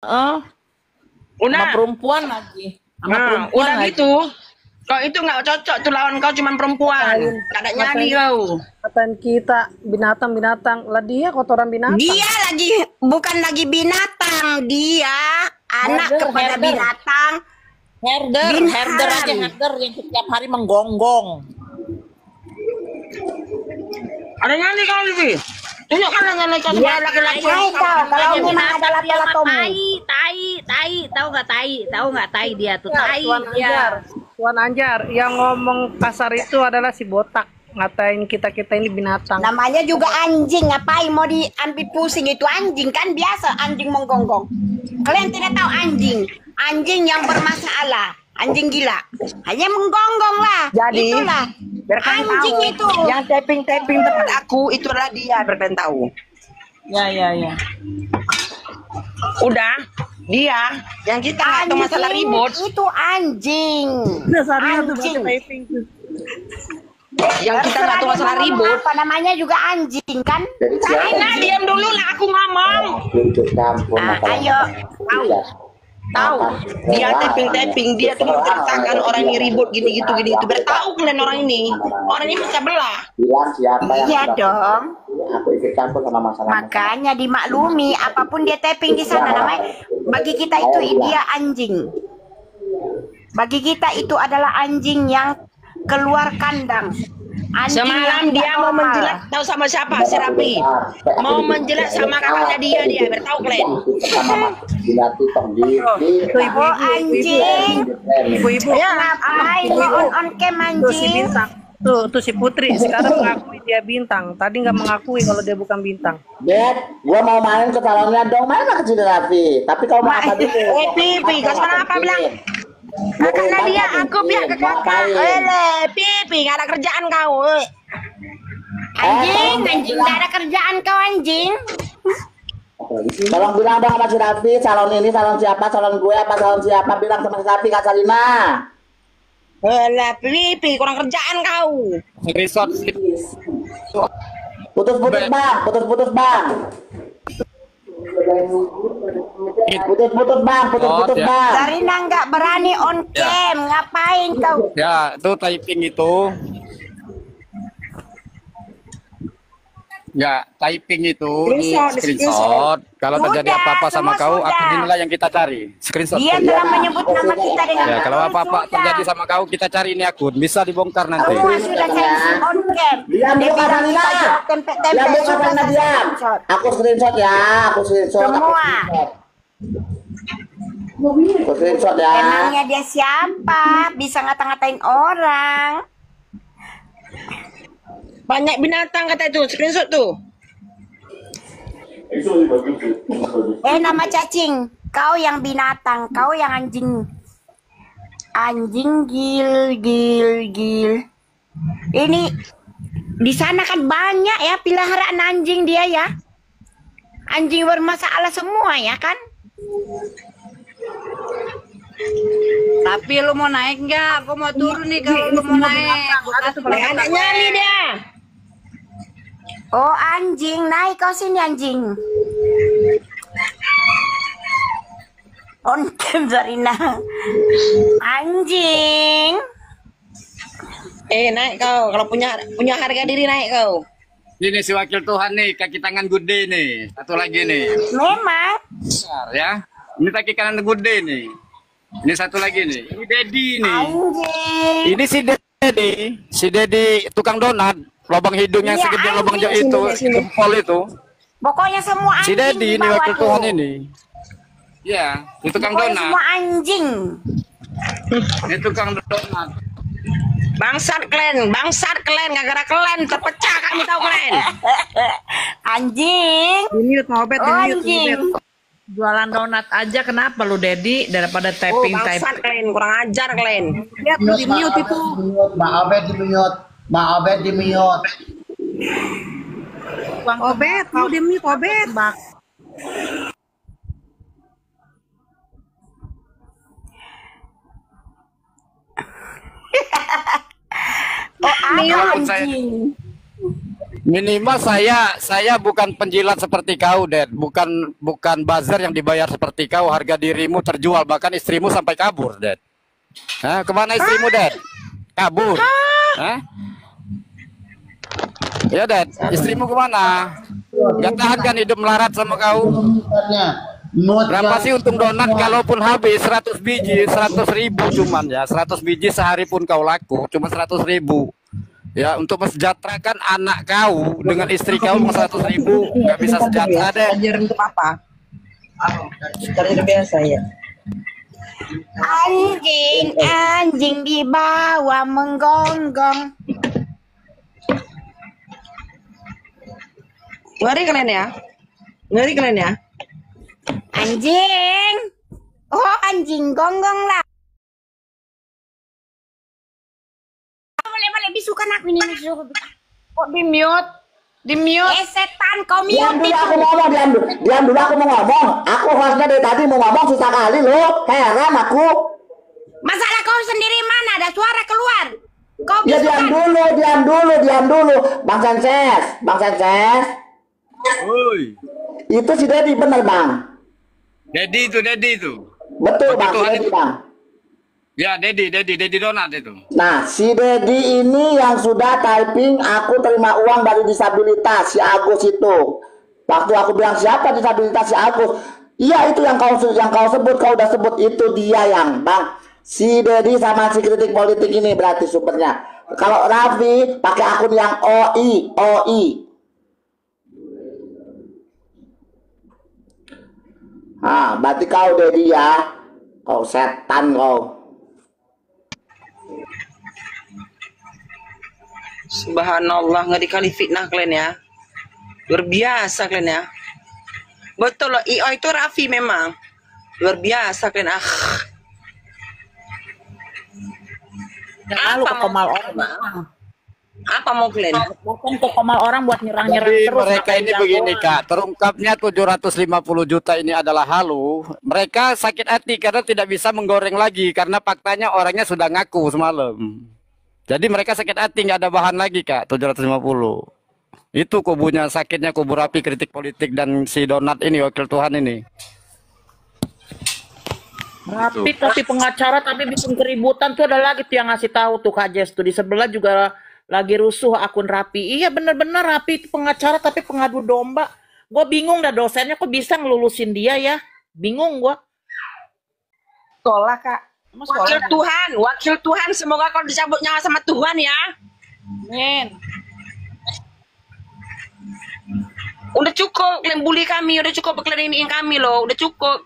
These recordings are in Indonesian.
Oh, sama Udah. perempuan lagi. Sama Nah, perempuan udah lagi. gitu. Kau itu nggak cocok tuh lawan kau cuman perempuan. Gak ada nyali kau. Katain kita binatang-binatang lah, dia kotoran binatang. Dia lagi bukan lagi binatang, dia anak Herder, kepada herder. binatang. Herder Binatang. aja, herder yang setiap hari menggonggong. Ada nyali kau lebih. Tunjukkan nyali kau sebagai laki-laki. Hai kau, kalau memang ada lato-latomu. Tahu nggak tai dia tuh tai Tuan dia. Anjar, Tuan Anjar, yang ngomong kasar itu adalah si botak, ngatain kita ini binatang. Namanya juga anjing, ngapain mau diambil pusing, itu anjing kan biasa anjing menggonggong. Kalian tidak tahu anjing, anjing yang bermasalah, anjing gila, hanya menggonggong lah. Jadi, itulah biarkan anjing tahu. itu. Yang tapping tempat aku itu adalah dia, biarkan tahu. Ya. Udah, dia yang kita nggak tahu masalah ribut. Itu anjing. Anjing. Yang kita nggak tahu masalah Terserah dia mau ribut. ngomong apa, namanya juga anjing kan? Nah, diam dulu lah aku ngomong. Ayo, Tahu dia tapping dia tuh menceritakan orang ini ribut gini gitu biar tahu kalian orang ini bisa belah. Bilang siapa yang iya sudah dong. aku ikut campur sama masalah. Makanya dimaklumi apapun dia tapping di sana namanya. Bagi kita itu dia anjing. Bagi kita itu adalah anjing yang keluar kandang. Anjing Semalam yang dia tidak mau normal. menjilat, tahu sama siapa? Si Rapi. Mau menjilat sama kawannya dia biar tahu kalian. Sama jilat tong di Oh anjing. Ibu-ibu, Ngapain mau on cam tuh si anjing? bintang. Tuh si Putri sekarang mengakui dia bintang. Tadi nggak mengakui kalau dia bukan bintang. Dad, gua mau main ke salonnya dong. Mana ke Raffi? Tapi kau mau apa dulu? Pipi, kau sekarang apa bilang? Karena dia aku biar ke kakak. Pipi, gak ada kerjaan kau. Anjing, gak ada kerjaan kau anjing. Tolong bilang dong sama si Raffi, salon ini salon siapa, salon gue apa salon siapa, bilang sama si Raffi, Kak Salina. Pipi, kurang kerjaan kau. Resort. Putus-putus bang. Putus-putus bang. ya. Zarina nggak berani on cam, ngapain kau? Ya, itu typing itu. Ya, typing itu di screenshot. Kalau terjadi Sudah, apa-apa sama semua kau, sudah. akun inilah yang kita cari. Screenshot. Dia telah menyebut nama kita dengan Ya, kalau akun. apa-apa Sudah. terjadi sama kau, kita cari ini akun. Bisa dibongkar nanti. Semua sudah saya on cam. Diam Dia dulu Kak bilang Salina. kita Diam tempel-tempel dulu Kak sudah Salina, saya diam. screenshot. Aku screenshot ya, aku screenshot. Semua. Aku screenshot ya. Emangnya dia siapa? Bisa ngata-ngatain orang. Banyak binatang kata itu, screenshot tuh. Nama cacing. Kau yang binatang, kau yang anjing. Anjing gil. Ini di sana kan banyak ya peliharaan anjing dia ya. Anjing bermasalah semua ya kan? Tapi lu mau naik nggak? Aku mau turun nih kalau lu mau naik. Ada nyali dia. Oh anjing, naik kau sini anjing. On cam Zarina. Anjing. Naik kau. Kalau punya harga diri naik kau. Ini si wakil Tuhan nih, kaki tangan gede nih. Satu lagi nih. Memang. Besar ya. Ini kaki kanan gede nih. Ini satu lagi nih. Ini Dedi nih. Anjing. Ini si Dedi. Si Dedi tukang donat. Lubang hidung yang Iya, segede lubang anjing. itu. Jempol itu. Pokoknya semua anjing Si Dedi di ini bawah wakil tuh. Tuhan ini. Ya, ini tukang Pokoknya donat. semua anjing. Ini tukang donat. Bangsat kalian, gara-gara kalian terpecah kami tahu kalian. Anjing. Di mute, mau obet, Oh, di mute. anjing. Jualan donat aja kenapa lu Dedi daripada typing Bangsat kalian, kurang ajar kalian. Lihat tuh di mute itu. Mbak Obed di mute. Mbak Obed di mute. Obet, mau di mute, obet. Oh, ada Kalau saya- anjing. Minimal saya bukan penjilat seperti kau, Dad. Bukan buzzer yang dibayar seperti kau. Harga dirimu terjual, bahkan istrimu sampai kabur, Dad. Hah, kemana istrimu, Dad? Kabur. Hah? Ya, Dad. Istrimu kemana? Gak tahan kan hidup melarat sama kau? Berapa sih untung donat kalaupun habis 100 biji, 100.000 cuman ya. 100 biji sehari pun kau laku, cuma 100.000. Ya, untuk mensejahterakan anak kau dengan istri kau 100.000 nggak bisa sejahtera deh. Ajar untuk apa? Karena biasa ya. Anjing di bawah menggonggong. Ngeri kalian ya? Ngeri kalian ya? Anjing. Oh, anjing gonggong lah. Boleh bisukan aku ini. Kok di mute? Di mute. Setan kau Diam mute dulu itu. aku mau ngomong, diam dulu aku mau ngomong. Aku hostnya dari tadi mau ngomong susah kali lo. Heran aku. Masalah kau sendiri mana? Ada suara keluar. Kau Ya bisukan. diam dulu. Bang Senses. Woi, Itu si Dedi bener Bang. Dedi itu. Betul Bang, si Tuhan Dedi itu. Bang. Ya, Dedi donat itu. Nah, si Dedi ini yang sudah typing aku terima uang dari disabilitas si Agus itu. Waktu aku bilang siapa disabilitas si Agus? Iya itu yang kau sebut, kau udah sebut itu dia yang Bang. Si Dedi sama si kritik politik ini berarti supernya. Kalau Raffi pakai akun yang OI. Ah, berarti kau Dedi ya. Kau setan kau. Subhanallah, ngeri kali fitnah kalian ya. Luar biasa kalian ya. Betul loh, IO itu Raffi memang. Luar biasa kalian. Lalu ke komal orang. Apa mau kalian? Bukan ke komal orang buat nyerang-nyerang Jadi terus. mereka ini begini Kak, terungkapnya 750 juta ini adalah halu. Mereka sakit hati karena tidak bisa menggoreng lagi karena faktanya orangnya sudah ngaku semalam. Jadi mereka sakit hati, nggak ada bahan lagi Kak, 750. Itu kubunya sakitnya, kubu Rapi kritik politik dan si Donat ini wakil Tuhan ini. Rapi tapi pengacara tapi bikin keributan tuh ada lagi tuh yang ngasih tahu tuh Kak Jess tuh di sebelah juga lagi rusuh akun Rapi. Iya bener-bener Rapi itu pengacara tapi pengadu domba. Gue bingung dah dosennya kok bisa ngelulusin dia ya. Bingung gue. Sekolah Kak. Wakil Tuhan, semoga kau dicabut nyawa sama Tuhan ya. Amin. Udah cukup kalian bully kami, udah cukup kalian iniin kami loh, udah cukup.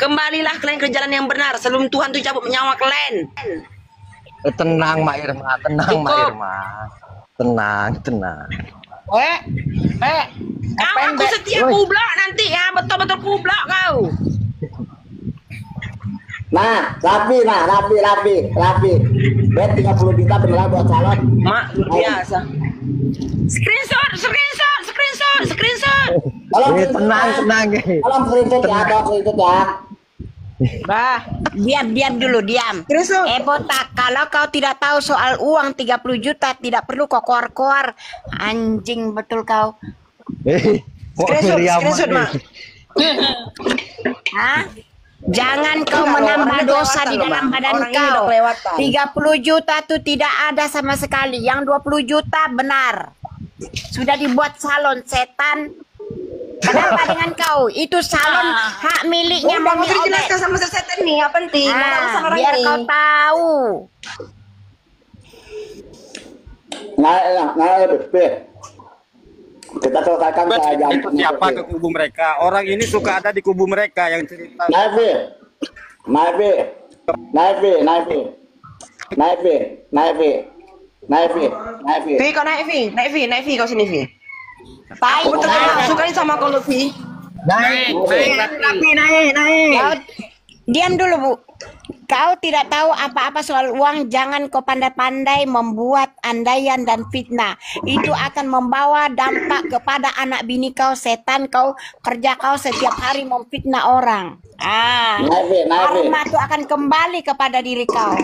Kembalilah kalian ke jalan yang benar sebelum Tuhan tuh cabut nyawa kalian. Tenang Mak Irma, tenang Mak Cukup. Irma. Tenang. Kau aku setia kublak nanti ya, betul-betul kublak kau. Nah, Raffi. Bet 30 juta beneran buat calon. Mak, luar biasa. Screenshot. Tolong Tenang. Tolong screenshot ya. Bah, diam dulu. Botak, kalau kau tidak tahu soal uang 30 juta, tidak perlu kau koar-koar. Anjing betul kau. Screenshot, Mak. Hah? Jangan kau menambah dosa di dalam badan kau. 30 juta tuh tidak ada sama sekali. Yang 20 juta benar. Sudah dibuat salon setan. Kenapa dengan kau? Itu salon hak miliknya Mau Mami Obet. dijelaskan sama setan nih, apa penting? Biar kau tahu. Kita selesaikan kerajaan. Itu siapa ke kubu mereka? Orang ini suka ada di kubu mereka yang cerita. Naifi. Vi, kau naik Vi kau sini Vi. Baik. Aku suka sama kau Vi. Naik. Kau diam dulu, Bu. Kau tidak tahu apa-apa soal uang, jangan kau pandai-pandai membuat andaian dan fitnah. Itu akan membawa dampak kepada anak bini kau, setan kau, kerja kau setiap hari memfitnah orang. Naifi. Karma itu akan kembali kepada diri kau.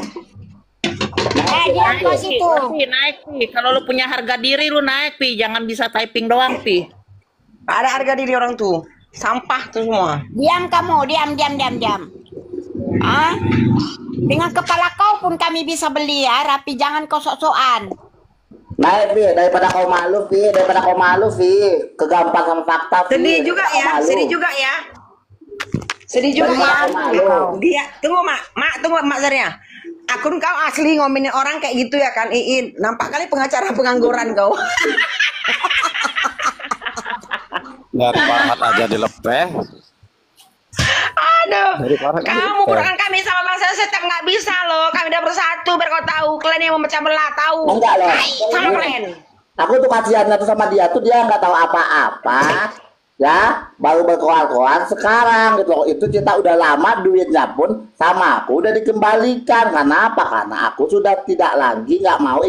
di atas Pi, itu. naik Pi. Kalau lu punya harga diri lu naik Pi, jangan bisa typing doang Pi. Ada harga diri orang tuh. Sampah tuh semua. Diam kamu, diam. Ah, dengan kepala kau pun kami bisa beli ya, Rapi, jangan kau sok-sokan. Naik, Vi, daripada kau malu, Vi. Kegampang sama fakta, Vi. Sedih juga Kau ya, malu. sedih juga ya. Sedih juga ya. Dia tunggu mak tunggu mak Zaria. Akun kau asli ngomongin orang kayak gitu ya kan, Iin. Nampak kali pengacara pengangguran kau. Dari Farhat aja dilepeh. Aduh, Dari Farhat aja kamu dilepeh. kurang kami sama Bang Sesep nggak bisa loh. Kami udah bersatu biar kau tahu. Kalian yang memecah belah tahu. Enggak loh. Sama kalian. Aku tuh kasihannya tuh sama dia tuh, dia nggak tahu apa-apa. Ya, baru berkoar-koar sekarang gitu loh. Itu kita udah lama, duitnya pun sama aku udah dikembalikan. Karena apa? Karena aku sudah tidak lagi nggak mau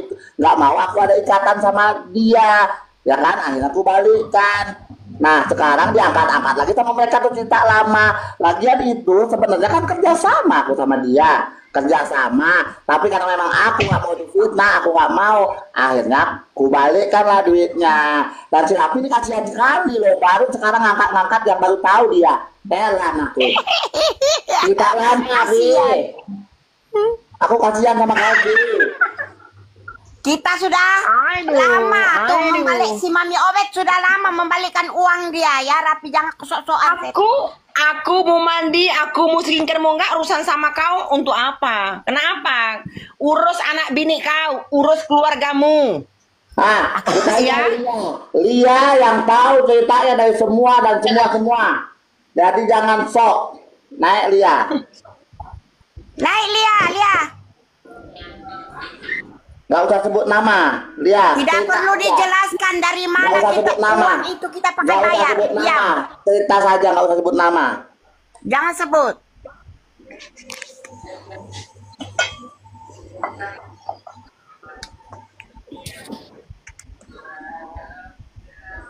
aku ada ikatan sama dia. Ya kan, akhirnya aku balikan. Nah, sekarang diangkat-angkat lagi sama mereka tuh cinta lama. Lagian itu sebenarnya kan kerjasama aku sama dia. Kerjasama. Tapi karena memang aku nggak mau difitnah, aku nggak mau. Akhirnya aku balikkan lah duitnya. Dan si Rapi ini kasihan sekali loh. Baru sekarang ngangkat-ngangkat yang baru tahu dia. Heran aku. Kita lama, Vi. Aku kasihan sama kau, Vi. Kita sudah lama tuh membalik, si Mami Obet sudah lama membalikkan uang dia ya, Rapi, jangan sok-sokan. Aku mau mandi, aku mau skincare, mau nggak urusan sama kau untuk apa? Kenapa? Urus anak bini kau, urus keluargamu. Ah, kita Ya. Lia yang tahu ceritanya dari semua dan semua. Jadi jangan sok. Naik, Lia. Naik, Lia. Gak usah sebut nama, Lia. Tidak cerita perlu aja. dijelaskan dari Nggak mana usah kita sebut nama. uang itu kita pakai Nggak usah bayar. sebut Diam. nama. Cerita saja, nggak usah sebut nama. Jangan sebut.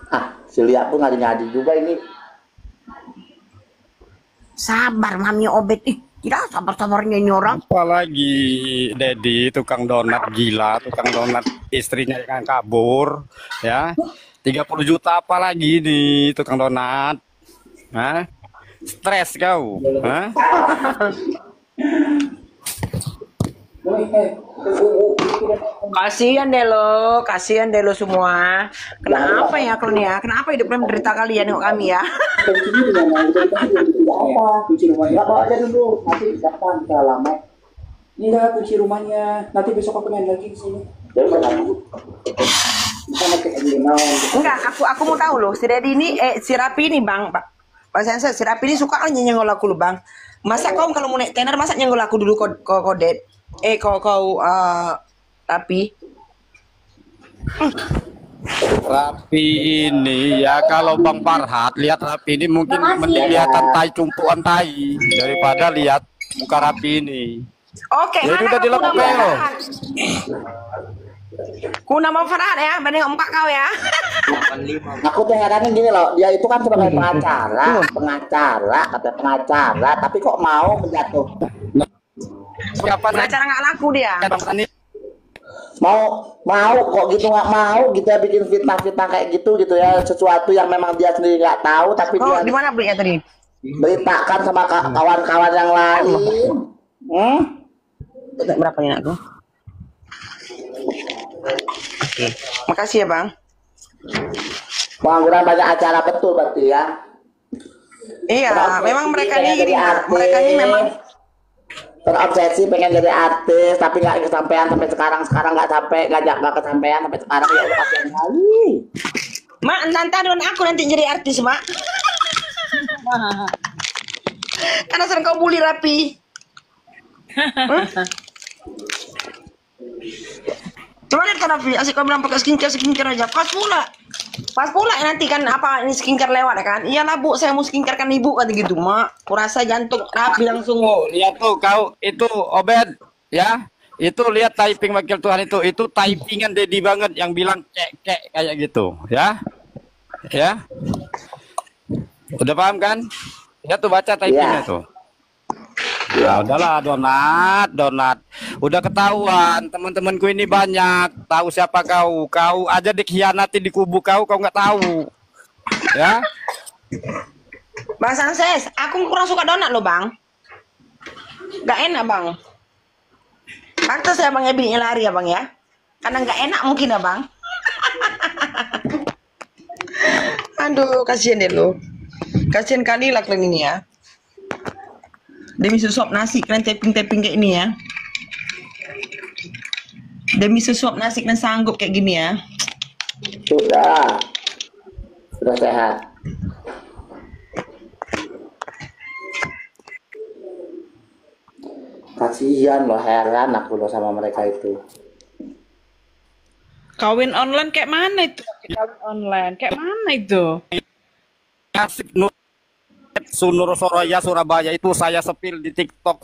Ah, si Lia pun ngadi-ngadi juga ini. Sabar, Mami Obet. Ih, tidak sabar-sabarnya ini orang. Apalagi Dedi tukang donat gila, tukang donat istrinya yang kabur, ya 30 juta apalagi di tukang donat, Hah? Stres kau, Hah? Kasihan deh lo semua. Kenapa ya kalian ya? Kenapa hidupnya menderita kalian nengok kami ya? Kunci rumahnya. Bawa aja dulu. Nanti datang kita lama. Ini dah kunci rumahnya. Nanti besok aku main lagi ke sini. Jadi aku. Enggak, aku mau tahu loh. Si Dedi ini, si Rapi ini bang, Pak Sensei, si Rapi ini suka nyenggol aku loh bang. Masa kau kalau mau naik tenar, masa nyenggol aku dulu kau Det? Kau Rapi. Rapi ini ya kalau Bang Farhat lihat Rapi ini mungkin mending lihatan tai cumpuan tai daripada lihat muka Rapi ini. Oke, Jadi mana udah kau dilepeh nama loh. Farhat? Ku nama Farhat ya, banding muka kau ya. Aku tuh herannya gini loh, dia itu kan sebagai pengacara, kata pengacara, tapi kok mau menjatuh? Siapa Pengacara nggak laku dia. Mau kok gitu, nggak mau gitu ya, bikin fitnah kayak gitu ya, sesuatu yang memang dia sendiri nggak tahu tapi Oh, dia di mana belinya tadi? beritakan sama kawan-kawan yang lain. Berapa ini aku? Oke, makasih ya bang. Pengangguran banyak acara betul berarti ya. Iya, memang mereka ini jadi artis, mereka ini memang terobsesi pengen jadi artis tapi nggak kesampaian sampai sekarang nggak kesampaian sampai sekarang, ya udah kasihan kali. Mak, nanti dengan aku nanti jadi artis mak. Karena sering kau bully Rapi. Coba lihat kan Rapi, asik kau bilang pakai skincare aja. Pas pula nanti kan apa ini skincare lewat ya kan? Iya lah bu, saya mau skincare kan ibu kata gitu mak. Kurasa jantung Rapi langsung. Oh, lihat tuh kau itu Obed ya. Itu lihat typing wakil Tuhan itu typingan Dedi banget yang bilang kek kayak gitu ya. Ya. Udah paham kan? Ya tuh baca typingnya tuh. Ya udahlah, donat. Udah ketahuan, teman-temanku ini banyak. Tahu siapa kau? Kau aja dikhianati di kubu kau nggak tahu. Ya. Bang Sanses, aku kurang suka donat loh bang. Gak enak bang. Pantas ya bang ya bininya lari ya bang ya. Karena gak enak mungkin ya bang. Aduh, kasihan deh lo. Kasihan kali lah kalian ini ya. Demi susup nasi kalian tapping kayak ini ya. Demi susup nasi kalian sanggup kayak gini ya. Sudah sehat. Kasihan loh, heran aku loh sama mereka itu. Kawin online kayak mana itu? Kawin online kayak mana itu? Asik Sunur Soraya Surabaya itu saya sepil di TikTok.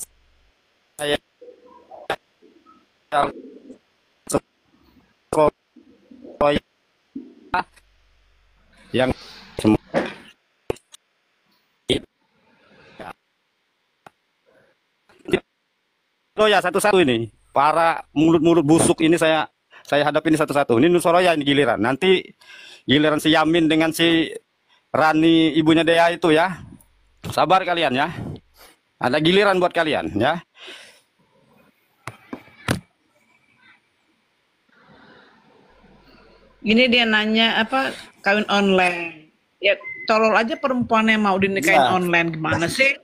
Saya yang ya satu-satu ini para mulut-mulut busuk ini saya hadapi ini satu-satu. Ini Nusoroya ini giliran. Nanti giliran si Yamin dengan si Rani ibunya Dea itu ya. Sabar kalian ya. Ada giliran buat kalian ya. Ini dia nanya apa kawin online. Ya tolol aja perempuan yang mau dinikahin online gimana sih?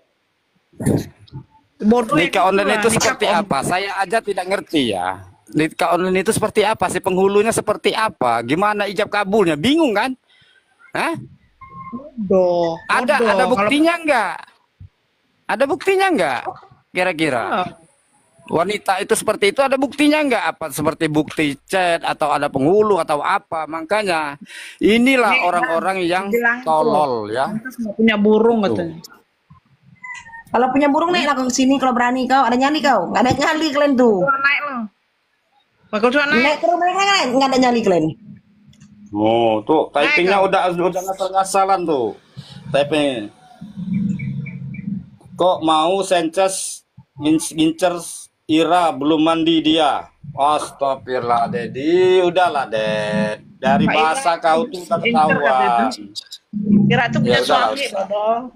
Bodoh nikah online itu seperti apa? Saya aja tidak ngerti ya. Nikah online itu seperti apa sih? Penghulunya seperti apa? Gimana ijab kabulnya? Bingung kan? Hah? Ada buktinya enggak? Ada buktinya enggak? Kira-kira wanita itu seperti itu ada buktinya enggak? Apa seperti bukti chat atau ada penghulu atau apa? Makanya inilah orang-orang yang tolol ya. Punya burung katanya. Kalau punya burung naiklah ke sini kalau berani kau. Ada nyali kau? Nggak ada nyali kalian tuh. Naik loh. Bakal naik. Naik ke rumah kan? Nggak ada nyali kalian. Oh, tuh typingnya udah ngasal-ngasalan tuh. Typing. Kok mau Sanchez ngincer Ira belum mandi dia? Astagfirullah, Dedi. Udahlah, Ded. Dari bahasa kau tuh udah ketahuan. Ira tuh punya suami, bodoh.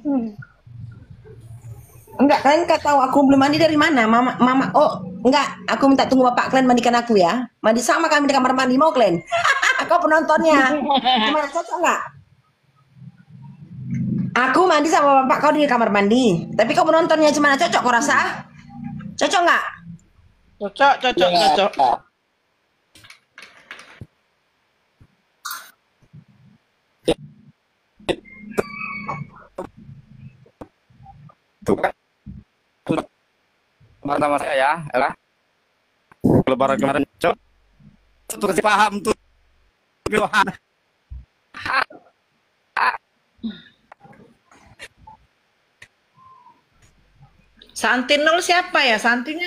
Enggak, kalian nggak tahu aku belum mandi dari mana? Mama, oh enggak, aku minta tunggu bapak kalian mandikan aku ya. Mandi sama kami di kamar mandi, mau kalian? Kau penontonnya, gimana, cocok nggak? Aku mandi sama bapak kau di kamar mandi, tapi kau penontonnya gimana, cocok kau rasa? Cocok nggak? Cocok. Tuh kan? Sama saya ya, Ella. Lebaran kemarin, cok. Tuh kasih paham tuh. Santinul siapa ya? Santinnya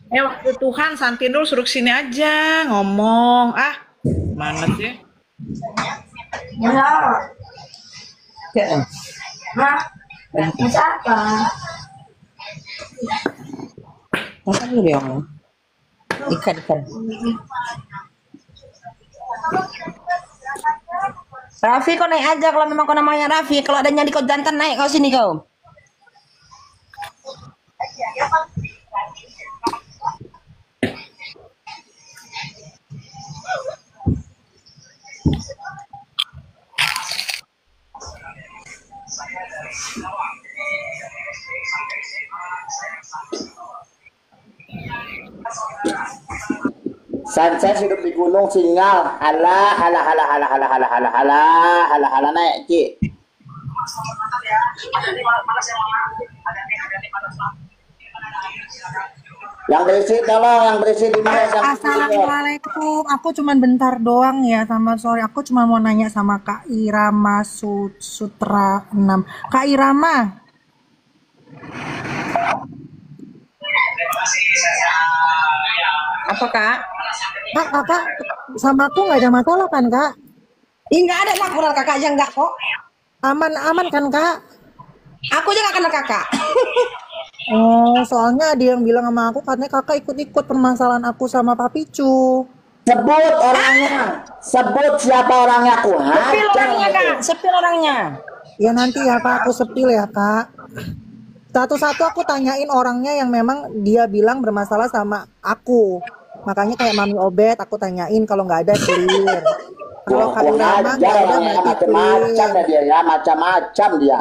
waktu Tuhan Santinul suruh sini aja ngomong. Mana sih? Apa? Makan dulu ya, ikan. Raffi kau naik aja kalau memang kau namanya Raffi. Kalau ada nyali kau jantan naik kau sini kau. Sanchez hidup di gunung Singal. Halah naik, Ci. Yang berisi tolong, yang berisi di mana? Assalamualaikum. Aku cuman bentar doang ya, sama sorry. Aku cuma mau nanya sama Kak Irama Sutra 6. Kak Irama. Apa Kak? Kak, kakak sama aku nggak ada masalah kan Kak? Ih, nggak ada lah kenal kakak aja nggak kok. Aman-aman kan kak? Aku aja nggak kenal kakak. Oh, soalnya ada yang bilang sama aku katanya kakak ikut-ikut permasalahan aku sama Papicu. Sebut orangnya. Sebut siapa orangnya aku. Sepil Hajar orangnya aku. kak, sepil orangnya. Ya nanti ya kak, aku sepil ya kak. Satu-satu aku tanyain orangnya yang memang dia bilang bermasalah sama aku. Makanya kayak Mami Obet aku tanyain, kalau nggak ada clear. Kalau Kak Irama nggak ada berarti macam-macam clear. dia ya, macam-macam dia.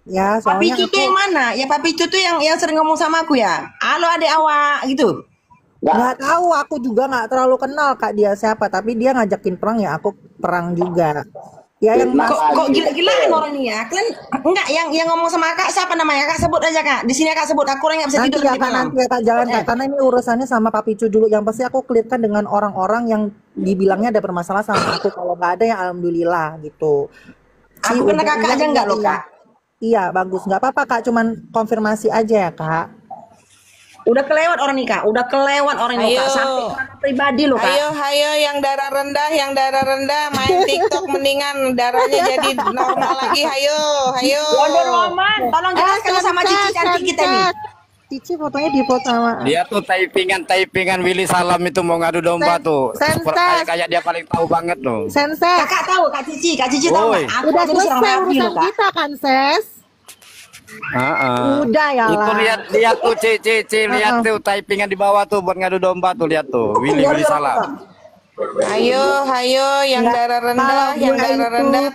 Ya, Papi soalnya itu tuh yang mana? Ya Papi itu tuh yang sering ngomong sama aku ya. Halo adik awak gitu. nggak tahu, aku juga nggak terlalu kenal kak dia siapa, tapi dia ngajakin perang ya aku perang juga. Ya yang Kok gila-gilaan orang ini ya? Kalian enggak yang ngomong sama kakak siapa namanya? Kak sebut aja kak. Di sini kak sebut. Aku orang nggak bisa nanti tidur ya di kak, malam. nanti ya kak, jangan kak, karena ini urusannya sama Papicu dulu. Yang pasti aku clearkan dengan orang-orang yang dibilangnya ada bermasalah sama aku. Kalau nggak ada ya alhamdulillah gitu. Aku kena kakak aja nggak loh kak. Iya bagus, nggak apa-apa kak, cuman konfirmasi aja ya kak. Udah kelewat orang nih kak. Udah kelewat orang ini kak. Sampai ke ranah pribadi loh kak. Ayo yang darah rendah main TikTok mendingan darahnya jadi normal lagi. Ayo. Wonder Woman, tolong jelaskan sama Cici cantik kita nih. Cici fotonya di foto sama. Dia tuh typingan Willy Salam itu mau ngadu domba tuh. Kayak dia paling tahu banget loh. Sensei. Kakak tahu Kak Cici tahu Oi. nggak? Aku Udah aja serang selesai rapi urusan loh kak. kita kan Ses? Udah ya Itu lah. lihat tuh lihat tuh typingan di bawah tuh buat ngadu domba tuh, lihat tuh Willy Salam. Ayo yang darah rendah,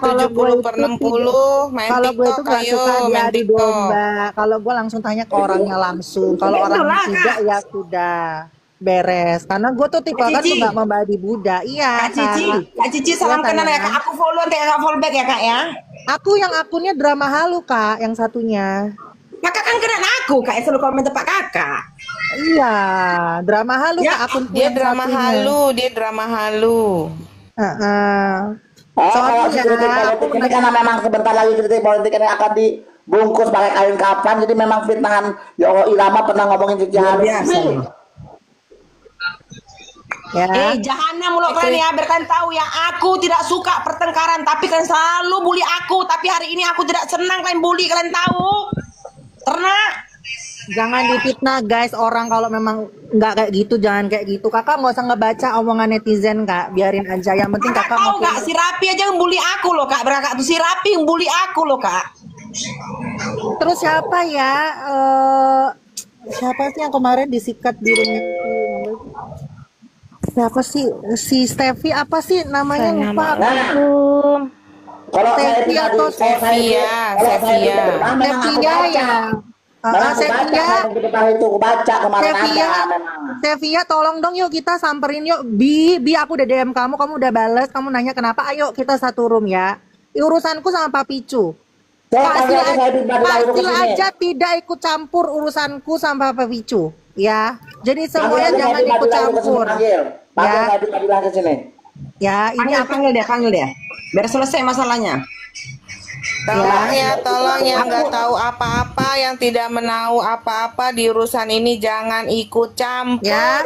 Kalau gue itu, kalau gue 70/60 main Kalau gue itu TikTok. gak Ayo suka main diadu TikTok. domba. Kalau gue langsung tanya ke orangnya langsung. Kalau orangnya tidak ya sudah beres. Karena gue tuh tipe kan tuh gak membadi Buddha. Iya Kak Cici salam kenal ya kak. Aku follow nanti kakak follow back ya kak ya. Aku yang akunnya drama halu kak, yang satunya. Kakak kan kenal aku kak, yang selalu komen tempat kakak. Iya, drama halu kak akun Dia yang drama satunya. halu. Kalau kritik politik ini karena memang sebentar lagi kritik politik ini akan dibungkus pakai kain kapan, jadi memang fitnahan ya Allah. Irama pernah ngomongin Cici Hanif. Ya. Jahanam loh kalian ya, biar kalian tahu ya, aku tidak suka pertengkaran, tapi kalian selalu bully aku. Tapi hari ini aku tidak senang kalian bully, kalian tahu. Karena Jangan difitnah guys, orang kalau memang nggak kayak gitu jangan kayak gitu. Kakak nggak usah ngebaca omongan netizen kak, biarin aja. Yang penting kakak tahu kak, si Rapi aja yang bully aku loh kak. Kakak tuh si Rapi yang bully aku loh kak. Terus siapa ya? Siapa sih yang kemarin disikat birunya? Siapa sih? Si Steffi apa sih namanya? Lupa. Kalau Steffi atau Sevia ya. Sevia, tolong dong yuk kita samperin yuk. Bi aku udah DM kamu udah bales, kamu nanya kenapa, ayo kita satu room ya. Urusanku sama Pak Picu. Pasti aja tidak ikut campur urusanku sama Pak Picu, ya. Jadi semuanya jangan ikut campur. Ya, ini panggil dia. Biar selesai masalahnya. Tolong yang nggak tahu apa-apa, yang tidak menahu apa-apa di urusan ini jangan ikut campur. Ya,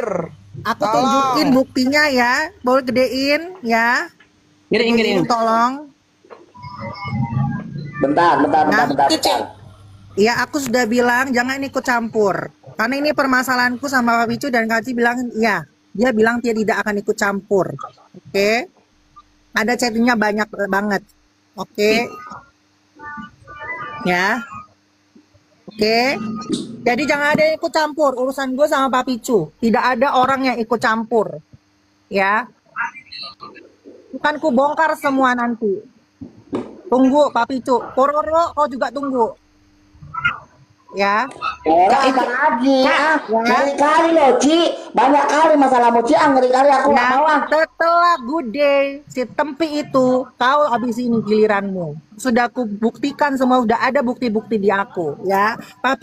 aku tunjukin buktinya ya, boleh gedein ya. Gedein. Tolong. Bentar. Iya, aku sudah bilang jangan ikut campur. Karena ini permasalahanku sama Pak Picu dan Kak Ci bilang iya. Dia bilang dia tidak akan ikut campur. Oke. Ada chattingnya banyak banget. Oke. Ya. Oke. Jadi jangan ada yang ikut campur urusan gue sama Pak Picu. Tidak ada orang yang ikut campur. Ya. Bukan ku bongkar semua nanti. Tunggu Pak Picu. Pororo kau juga tunggu. Ya. Ngeri kali loh Ci. Banyak kali masalahmu Ci. Ngeri kali aku nggak mau. Setelah good day si Tempi itu, kau habis ini giliranmu. Sudah aku buktikan semua, udah ada bukti-bukti di aku, ya. Pak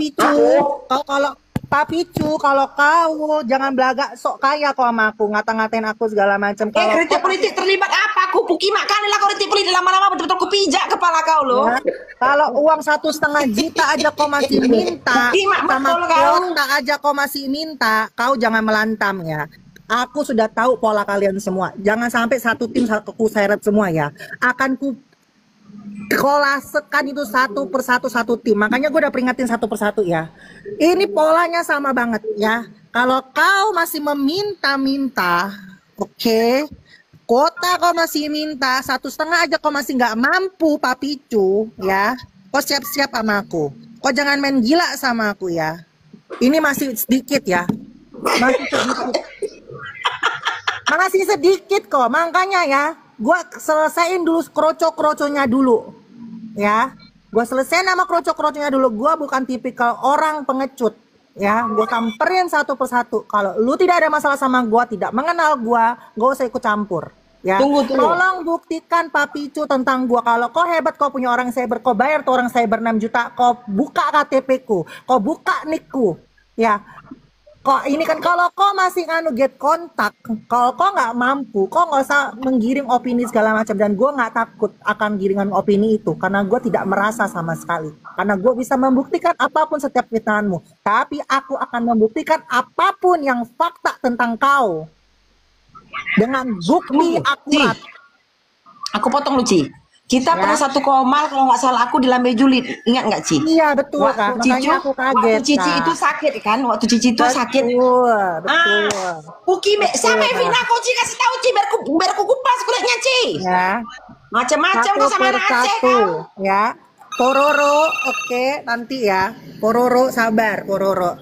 Picu, kalau kau jangan belagak sok kaya kau sama aku, ngata-ngatain aku segala macam. Kalau kritik politik terlibat apa? Aku pukimak kali lah kritik politik, lama-lama betul-betul aku pijak kepala kau loh. Ya, kalau uang 1,5 juta aja kau masih minta, sama kuota aja kau masih minta, kau jangan melantam ya. Aku sudah tahu pola kalian semua. Jangan sampai satu tim aku seret semua ya. Akan ku kolasekan itu satu persatu satu tim. Makanya gue udah peringatin satu persatu ya. Ini polanya sama banget ya. Kalau kau masih meminta-minta, oke, kuota kau masih minta 1,5 aja kau masih nggak mampu Papicu ya. Kau siap-siap sama aku. Kau jangan main gila sama aku ya. Ini masih sedikit ya. Masih sedikit. Masih sedikit kok, makanya ya, gue selesaiin dulu kroco-kroconya dulu, ya, gue selesaiin sama kroco-kroconya dulu. Gue bukan tipikal orang pengecut, ya, gue samperin satu persatu. Kalau lu tidak ada masalah sama gue, tidak mengenal gue, gak usah ikut campur, ya. Tunggu. Tolong buktikan Papicu tentang gue. Kalau kau hebat, kau punya orang cyber, kau bayar tuh orang cyber 6 juta, kau buka KTP ku, kau buka nick-ku, ya. Kok ini kan kalau kau masih get kontak, kalau kau nggak mampu, kau nggak usah menggiring opini segala macam. Dan gue nggak takut akan giringan opini itu, karena gue tidak merasa sama sekali. Karena gue bisa membuktikan apapun setiap fitnahanmu. Tapi aku akan membuktikan apapun yang fakta tentang kau dengan bukti akurat. Aku potong lu, Ci. Kita pernah satu komal kalau nggak salah aku di Lambe Julid, ingat nggak, Ci? Iya betul kan, makanya aku kaget. Waktu Cici itu sakit kan, waktu Cici itu sakit. Betul. Uki sama Evina kau Ci kasih tahu Ci biar ku kupas kulitnya Ci. Ya. Macam-macam kau sama anak Aceh kau. Ya. Pororo, oke, nanti ya. Pororo sabar, Pororo.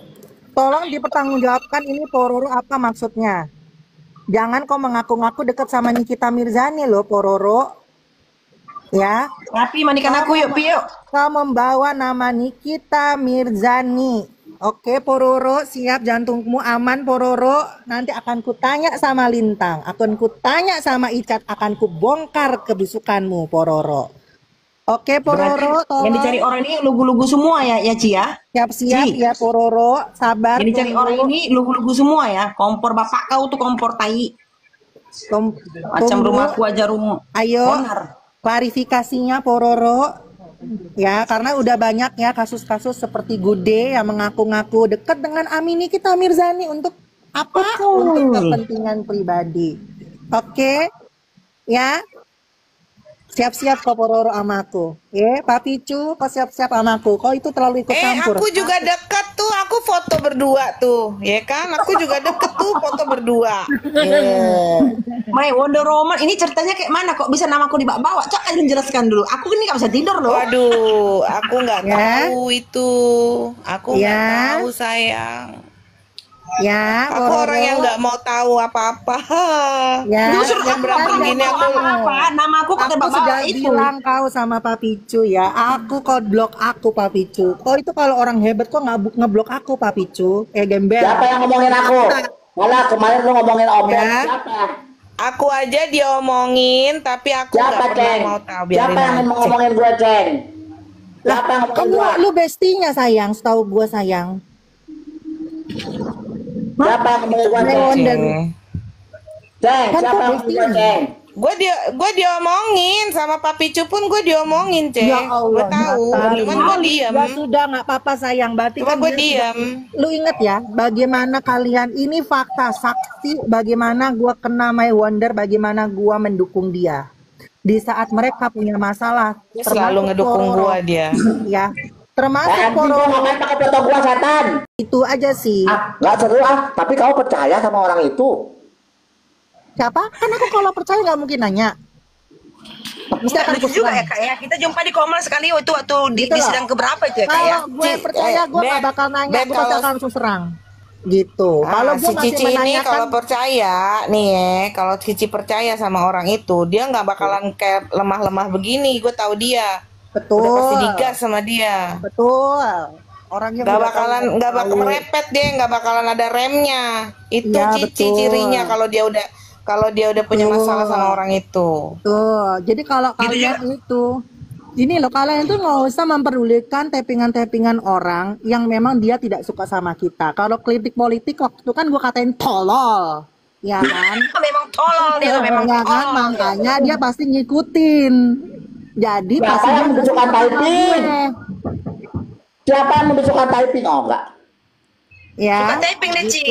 Tolong dipertanggungjawabkan ini Pororo apa maksudnya. Jangan kau mengaku-ngaku dekat sama Nikita Mirzani loh, Pororo. Ya, tapi mandikan aku yuk, Pio. Kau membawa nama Nikita Mirzani. Oke, Pororo, siap, jantungmu aman, Pororo. Nanti akan kutanya sama Lintang, akan kutanya sama Icat, akan kubongkar kebusukanmu, Pororo. Oke, Pororo, yang dicari orang ini lugu-lugu semua ya, Ci ya. Siap-siap ya, Pororo, sabar. Yang dicari orang ini lugu-lugu semua ya. Kompor bapak kau tuh kompor tai. Macam rumahku aja rumah. Ayo. Klarifikasinya Pororo ya, karena udah banyak ya kasus-kasus seperti Gude yang mengaku-ngaku dekat dengan Amini Nikita Mirzani untuk apa? Untuk kepentingan pribadi. Oke ya, siap-siap kok Pororo sama aku ya. Papicu kok siap-siap sama aku, kok itu terlalu ikut campur. Aku juga dekat tuh, aku foto berdua tuh ya kan, aku juga deket tuh foto berdua. Mai Wonder Woman ini ceritanya kayak mana kok bisa namaku dibawa-bawa? Cok, ayo jelaskan dulu. Aku ini nggak bisa tidur loh. Waduh, aku nggak tahu itu. Aku nggak tahu sayang. Ya, aku orang yang nggak mau tahu apa-apa. Ya, justru yang berapa gini apa? Nama aku pakai bawa sudah itu. Bilang kau sama Papicu ya. Aku kau blok aku Papicu. Kau itu kalau orang hebat kok ngeblok aku Papicu. Gembel. Siapa yang ngomongin aku? Malah kemarin lu ngomongin Obet. Ya. Siapa? Aku aja diomongin, tapi aku nggak pernah mau tahu. Siapa yang ngomongin gue, Ceng? Siapa yang ngomongin gue? Lu bestinya sayang, setahu gue sayang. Siapa yang ngomongin gue, Ceng? Ceng, siapa yang ngomongin gue, Ceng? Gue diomongin sama Papicu pun gue diomongin, Ceng. Ya Allah, gue tahu, cuman gue diam. Ya sudah nggak apa-apa sayang, berarti cuma kan gue diam. Lu inget ya, bagaimana kalian ini fakta saksi, bagaimana gue kena My Wonder, bagaimana gue mendukung dia di saat mereka punya masalah. Selalu ngedukung gue dia. Ya, termasuk Pororo. Ngapain pakai foto gue, setan? Itu aja sih. Nggak seru tapi kau percaya sama orang itu? Siapa? Kan aku kalau percaya nggak mungkin nanya. Bisa kan juga ya Kak ya. Kita jumpa di Komal sekali itu waktu di sidang keberapa itu ya Kak ya. Kalau gue percaya gue nggak bakal nanya, gue pasti akan langsung serang. Gitu. Kalau si Cici ini kalau percaya nih ya, kalau Cici percaya sama orang itu, dia nggak bakalan kayak lemah-lemah begini. Gue tahu dia. Betul. Udah pasti digas sama dia. Betul. Orangnya nggak bakalan merepet dia, nggak bakalan ada remnya. Itu ya, Cici cirinya kalau dia udah punya masalah sama orang itu. Tuh, jadi kalau kalian itu, ini loh, kalian itu nggak usah memperdulikan tappingan-tappingan orang yang memang dia tidak suka sama kita. Kalau kritik politik waktu itu kan gue katain tolol, ya kan? Memang tolol dia, memang ya kan? Makanya dia pasti ngikutin. Jadi siapa yang membutuhkan typing? Siapa yang membutuhkan typing? Oh enggak. Ya. Bukan typing deh, Ci.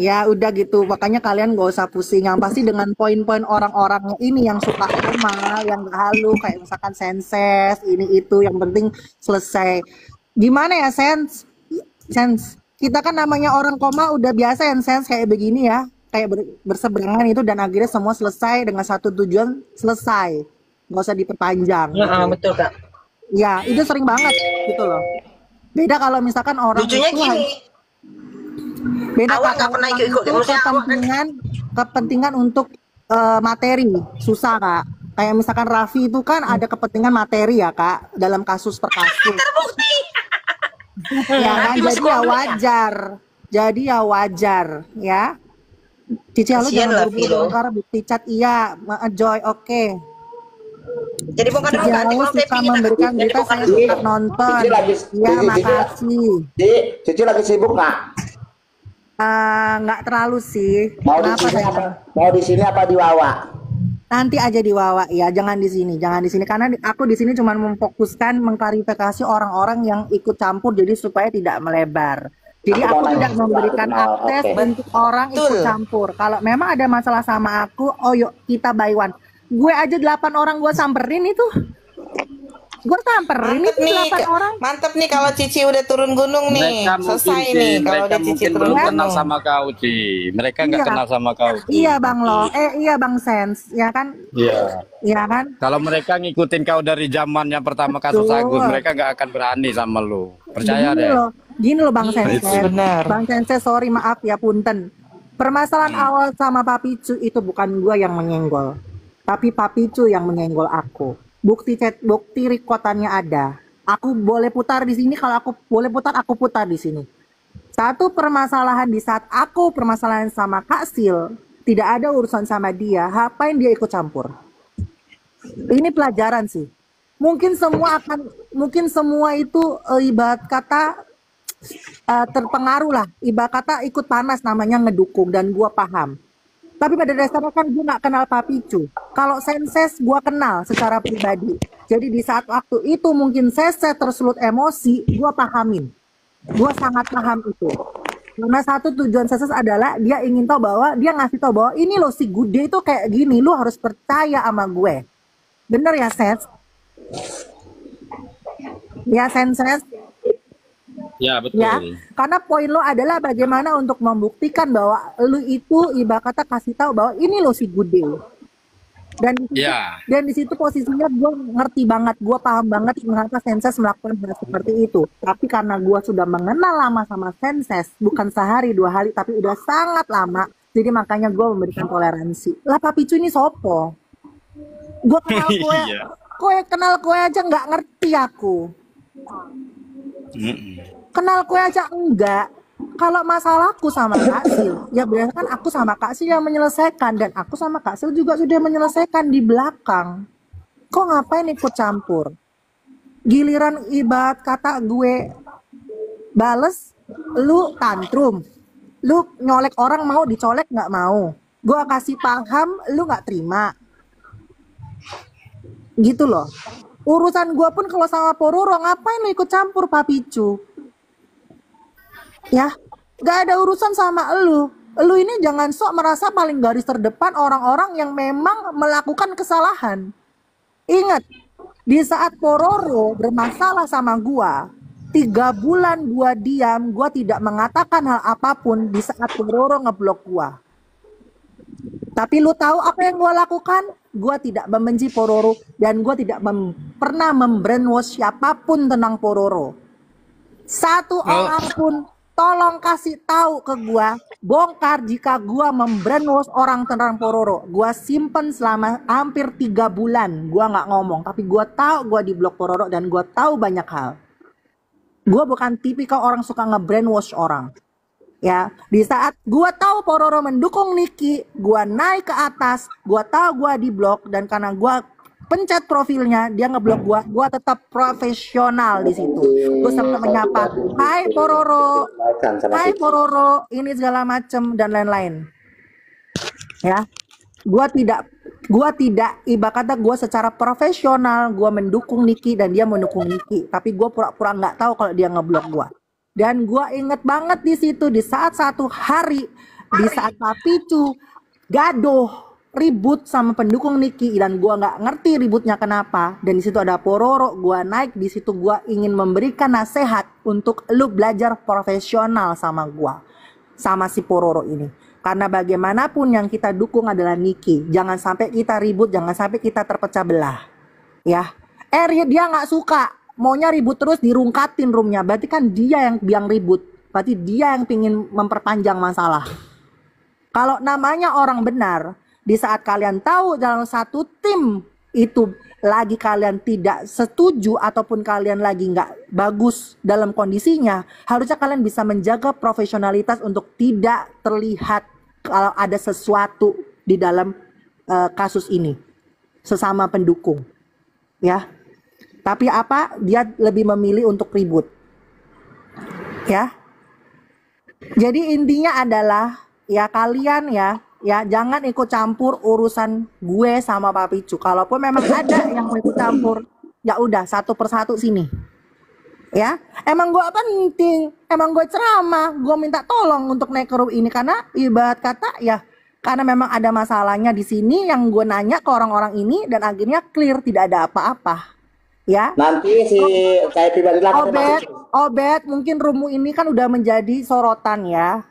Ya udah gitu. Makanya kalian gak usah pusing. Yang pasti dengan poin-poin orang-orang ini yang suka formal, yang gak halu, kayak misalkan senses, ini itu, yang penting selesai. Gimana ya, Sens? Kita kan namanya orang koma udah biasa ya, Sens, kayak begini ya. Kayak berseberangan itu dan akhirnya semua selesai dengan satu tujuan, selesai. Gak usah diperpanjang. Betul Kak. Ya, itu sering banget gitu loh. Beda kalau misalkan orang Lucunya itu gini. beda Awak nggak kalau pernah orang ikut itu maksudnya awak kan kepentingan untuk materi susah Kak. Kayak misalkan Raffi itu kan ada kepentingan materi ya Kak dalam kasus per kasus. terbukti. Ya kan, Raffi masih jadi ya goblok ya? wajar. Jadi ya wajar ya. Cici lo Kasian jangan lah, buru-buru Vilo. bongkar bukti chat iya, Joy oke. Jadi bongkar dulu Cici Kak, nanti lo kalau suka taping kita memberikan jadi berita, bongkar saya dulu. suka nonton. Cici lagi Iya, makasih. Cici lagi sibuk nggak? Nggak terlalu sih. Mau di Kenapa sini sayang? apa? Mau di sini apa di Wawa? Nanti aja di Wawa ya, jangan di sini, karena aku di sini cuma memfokuskan mengklarifikasi orang-orang yang ikut campur jadi supaya tidak melebar. Jadi Aku mau aku nanya tidak sesuatu, memberikan Mal. akses Oke. untuk orang ikut Betul. campur. Kalau memang ada masalah sama aku, oh yuk kita buy one. Gue aja 8 orang gue samperin itu. Gue samperin Mantep itu nih, 8 orang. mantep nih kalau Cici udah turun gunung nih. Mereka mungkin Selesai Ci, nih kalau mereka udah Cici mungkin turun belum kenal gunung. sama kau Ci. Mereka nggak Iya. kenal sama kau Ci. Iya Bang Lo, iya Bang Sens, ya kan? Iya. Iya kan? Kalau mereka ngikutin kau dari zaman yang pertama kasus Betul. Agus, mereka nggak akan berani sama lu. Percaya deh. Gini loh Bang Sense. Benar. Bang Sense, sorry maaf ya punten. Permasalahan awal sama Pak Picu itu bukan gua yang menyenggol, tapi Pak Picu yang menyenggol aku. Bukti chat, bukti rekotannya ada. Aku boleh putar di sini, kalau aku boleh putar, aku putar di sini. Satu permasalahan di saat aku permasalahan sama Kak Sil, tidak ada urusan sama dia, ngapain dia ikut campur? Ini pelajaran sih. Mungkin semua itu ibarat kata terpengaruh lah, ibarat kata ikut panas namanya ngedukung dan gua paham. Tapi pada dasarnya kan gue gak kenal Pak Picu. Kalau Senses gue kenal secara pribadi. Jadi di saat waktu itu mungkin Sese tersulut emosi, gue pahamin. Gue sangat paham itu. Karena satu tujuan Senses adalah dia ingin tahu bahwa, dia ngasih tahu bahwa ini loh si Gude itu kayak gini, lu harus percaya sama gue. Bener ya Ses? Ya Senses? Ya betul. Ya, karena poin lo adalah bagaimana untuk membuktikan bahwa lu itu ibarat kata kasih tahu bahwa ini lo si Gude. Dan di situ, Ya. dan di situ posisinya gue ngerti banget, gue paham banget mengapa Senses melakukan hal seperti itu. Tapi karena gue sudah mengenal lama sama Senses, bukan sehari 2 hari, tapi udah sangat lama, jadi makanya gue memberikan toleransi. Lah Pak Picu ini sopo? Gue kenal gue, kenal gue aja nggak ngerti aku. Kenal kue aja enggak. Kalau masalahku sama Kak Sil, ya berarti kan aku sama Kak Sil yang menyelesaikan, dan aku sama Kak Sil juga sudah menyelesaikan di belakang. Kok ngapain ikut campur? Giliran ibarat kata gue bales, lu tantrum, lu nyolek orang mau dicolek nggak mau, gue kasih paham, lu nggak terima, gitu loh. Urusan gue pun kalau sama Pororo, ngapain lu ikut campur Pak Picu? Ya, gak ada urusan sama elu. Elu ini jangan sok merasa paling garis terdepan orang-orang yang memang melakukan kesalahan. Ingat, di saat Pororo bermasalah sama gua, 3 bulan gua diam, gua tidak mengatakan hal apapun di saat Pororo ngeblok gua. Tapi lu tahu apa yang gua lakukan? Gua tidak membenci Pororo dan gua tidak pernah membrainwash siapapun tentang Pororo. Satu orang pun tolong kasih tahu ke gua, bongkar jika gua membrainwash orang tentang Pororo. Gua simpen selama hampir 3 bulan, gua nggak ngomong, tapi gua tahu gua di blok Pororo dan gua tahu banyak hal. Gua bukan tipikal orang suka nge-brainwash orang. Ya, di saat gua tahu Pororo mendukung Niki, gua naik ke atas, gua tahu gua di blok, dan karena gua pencet profilnya, dia ngeblok gua tetap profesional di situ. Gua sempat menyapa, "Hai Pororo, hai Pororo," ini segala macem dan lain-lain. Ya, gua tidak ibarat kata gua secara profesional, gua mendukung Niki dan dia mendukung Niki, tapi gua pura-pura nggak tahu kalau dia ngeblok gua. Dan gua inget banget di situ di saat satu hari di saat Papicu gaduh ribut sama pendukung Niki dan gua nggak ngerti ributnya kenapa. Dan di situ ada Pororo, gua naik di situ gua ingin memberikan nasihat untuk lu belajar profesional sama gua, sama si Pororo ini. Karena bagaimanapun yang kita dukung adalah Niki. Jangan sampai kita ribut, jangan sampai kita terpecah belah. Ya, dia nggak suka, maunya ribut terus dirungkatin roomnya. Berarti kan dia yang biang ribut. Berarti dia yang pingin memperpanjang masalah. Kalau namanya orang benar, di saat kalian tahu dalam satu tim itu lagi kalian tidak setuju ataupun kalian lagi nggak bagus dalam kondisinya, harusnya kalian bisa menjaga profesionalitas untuk tidak terlihat kalau ada sesuatu di dalam kasus ini sesama pendukung, ya. Tapi apa? Dia lebih memilih untuk ribut, ya. Jadi intinya adalah ya kalian ya jangan ikut campur urusan gue sama Papicu. Kalaupun memang ada yang mau ikut campur, ya udah satu persatu sini. Ya, emang gue penting, emang gue ceramah, gue minta tolong untuk naik ke room ini karena ibarat kata ya karena memang ada masalahnya di sini yang gue nanya ke orang-orang ini dan akhirnya clear tidak ada apa-apa. Ya. Nanti si kayak pribadi lah. Obet, mungkin roommu ini kan udah menjadi sorotan ya.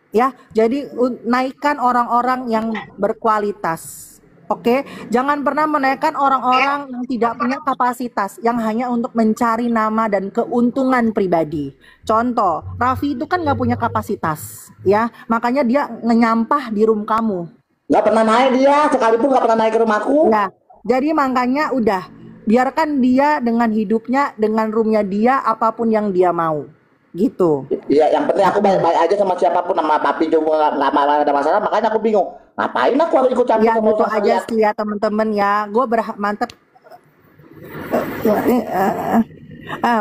Ya, jadi naikkan orang-orang yang berkualitas. Oke, jangan pernah menaikkan orang-orang yang tidak punya kapasitas, yang hanya untuk mencari nama dan keuntungan pribadi. Contoh, Raffi itu kan nggak punya kapasitas, ya, makanya dia ngenyampah di room kamu. Nggak pernah naik dia, sekalipun nggak pernah naik ke rumahku. Ya, jadi makanya udah, biarkan dia dengan hidupnya, dengan roomnya dia, apapun yang dia mau. Gitu. Iya, yang penting aku baik-baik aja sama siapapun, sama Papi cuma nggak ada masalah, makanya aku bingung. Ngapain aku harus ikut campur? Ya gitu aja sih ya teman-teman ya. Gue mantep.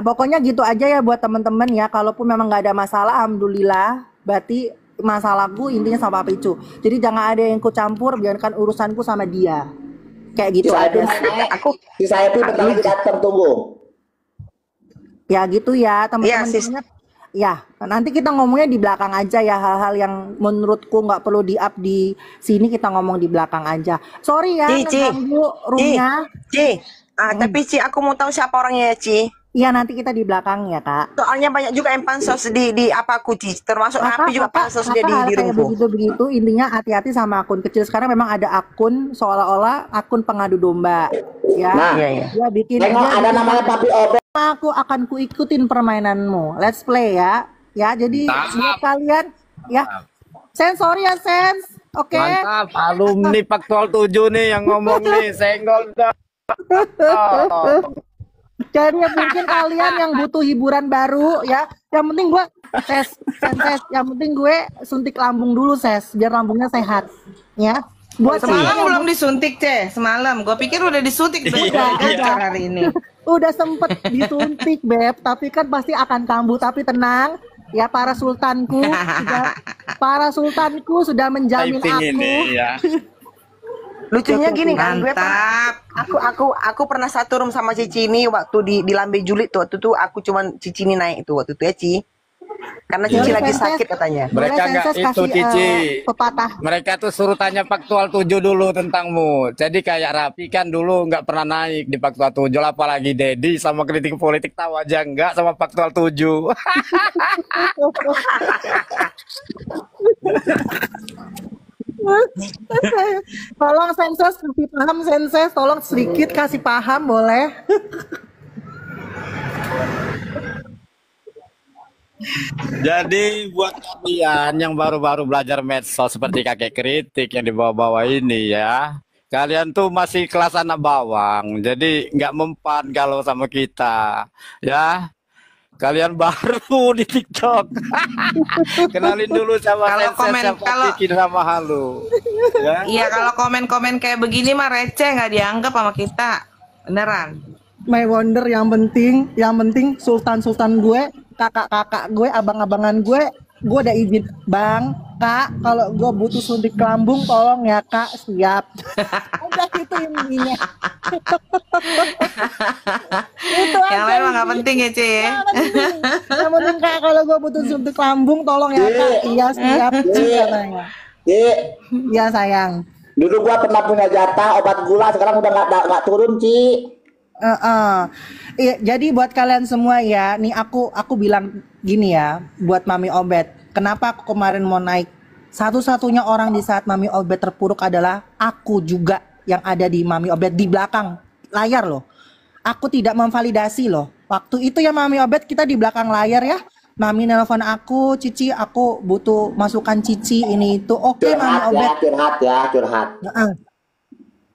Pokoknya gitu aja ya buat teman-teman ya. Kalaupun memang nggak ada masalah, alhamdulillah. Berarti masalahku intinya sama Papicu. Jadi jangan ada yang ikut campur, biarkan urusanku sama dia. Kayak gitu aja. Si saya tuh bentar lagi datang, tunggu. Ya gitu ya teman-teman. Ya, nanti kita ngomongnya di belakang aja ya, hal-hal yang menurutku nggak perlu di-up di sini kita ngomong di belakang aja. Sorry ya, ngeganggu roomnya. Tapi Ci, aku mau tahu siapa orangnya ya, Ci. Iya, nanti kita di belakang ya, Kak. Soalnya banyak juga yang pansos di apa aku, Ci. Termasuk Rapi juga pansos dia di roomku. Begitu, intinya hati-hati sama akun kecil. Sekarang memang ada akun seolah-olah akun pengadu domba. Ya, nah, dia bikin ada namanya Papi Obet. Aku akan kuikutin permainanmu. Let's play ya. Ya, jadi buat kalian ya. Sorry ya, Sens. Oke. Mantap, alumni Faktual 7 nih yang ngomong nih, senggol dah. Jadi mungkin kalian yang butuh hiburan baru ya. Yang penting gue Ses. Yang penting gue suntik lambung dulu, Ses, biar lambungnya sehat. Ya. Buat semalam belum disuntik, semalam. Gue pikir udah disuntik hari ini. Udah sempet disuntik, Beb, tapi kan pasti akan kambuh. Tapi tenang, ya para sultanku sudah menjamin aku. Ya. Lucunya gini kan, gue aku pernah satu room sama Cici ini waktu di Lambe Julid tuh. Waktu itu aku cuman Cici ini naik tuh waktu itu ya, Ci. Karena Cici lagi sakit katanya. Mereka nggak itu Cici. Pepatah. Mereka tuh suruh tanya Faktual 7 dulu tentangmu. Jadi kayak Rapi kan dulu nggak pernah naik di Faktual 7, apalagi Dedi sama kritik politik tahu aja nggak sama Faktual 7. Tolong Senses kasih paham, Senses. Tolong sedikit kasih paham boleh. Jadi buat kalian yang baru-baru belajar medsos seperti kakek kritik yang dibawa-bawa ini ya, kalian tuh masih kelas anak bawang, jadi nggak mempan kalau sama kita ya. Kalian baru di TikTok. Kenalin dulu sama Bikin sama Halu. Ya? Iya, kalau komen-komen kayak begini mah receh, nggak dianggap sama kita. Beneran. My wonder yang penting sultan gue, kakak-kakak gue, abang-abangan gue udah izin, Bang, Kak, kalau gue butuh suntik lambung tolong ya, Kak, siap. udah itu intinya. Itu Yang aja lain mah nggak intinya. penting ya, Ce. Yang penting. Yang penting Kak, kalau gue butuh suntik lambung tolong ya Kak. Iya siap Ci katanya. Iya sayang. Dulu gua pernah punya jatah obat gula, sekarang udah nggak turun, Ci. Iya, jadi buat kalian semua ya, nih aku bilang gini ya, buat Mami Obet. Kenapa aku kemarin mau naik? Satu-satunya orang di saat Mami Obet terpuruk adalah aku juga yang ada di Mami Obet di belakang layar loh. Aku tidak memvalidasi loh. Waktu itu ya Mami Obet kita di belakang layar ya. Mami nelpon aku, Cici, aku butuh masukan Cici ini itu. Oke, Mami Obet. Curhat.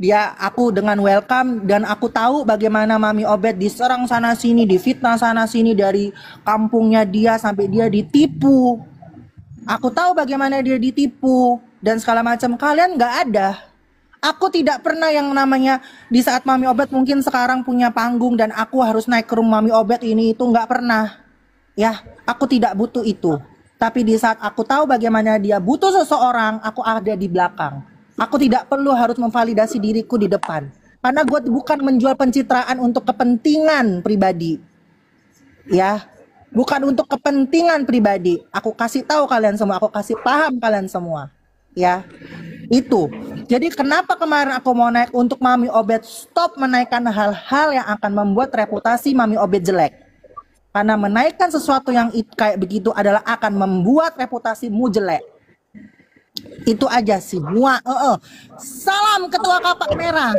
Dia aku dengan welcome dan aku tahu bagaimana Mami Obet diserang sana sini, difitnah sana sini dari kampungnya dia sampai dia ditipu. Aku tahu bagaimana dia ditipu dan segala macam. Kalian nggak ada. Aku tidak pernah yang namanya di saat Mami Obet mungkin sekarang punya panggung dan aku harus naik ke rumah Mami Obet ini itu nggak pernah. Ya, aku tidak butuh itu. Tapi di saat aku tahu bagaimana dia butuh seseorang, aku ada di belakang. Aku tidak perlu harus memvalidasi diriku di depan. Karena gue bukan menjual pencitraan untuk kepentingan pribadi. Ya, bukan untuk kepentingan pribadi. Aku kasih tahu kalian semua, aku kasih paham kalian semua. Ya, itu. Jadi kenapa kemarin aku mau naik untuk Mami Obet stop menaikkan hal-hal yang akan membuat reputasi Mami Obet jelek. Karena menaikkan sesuatu yang kayak begitu adalah akan membuat reputasimu jelek. Itu aja sih. Salam Ketua Kapak Merah.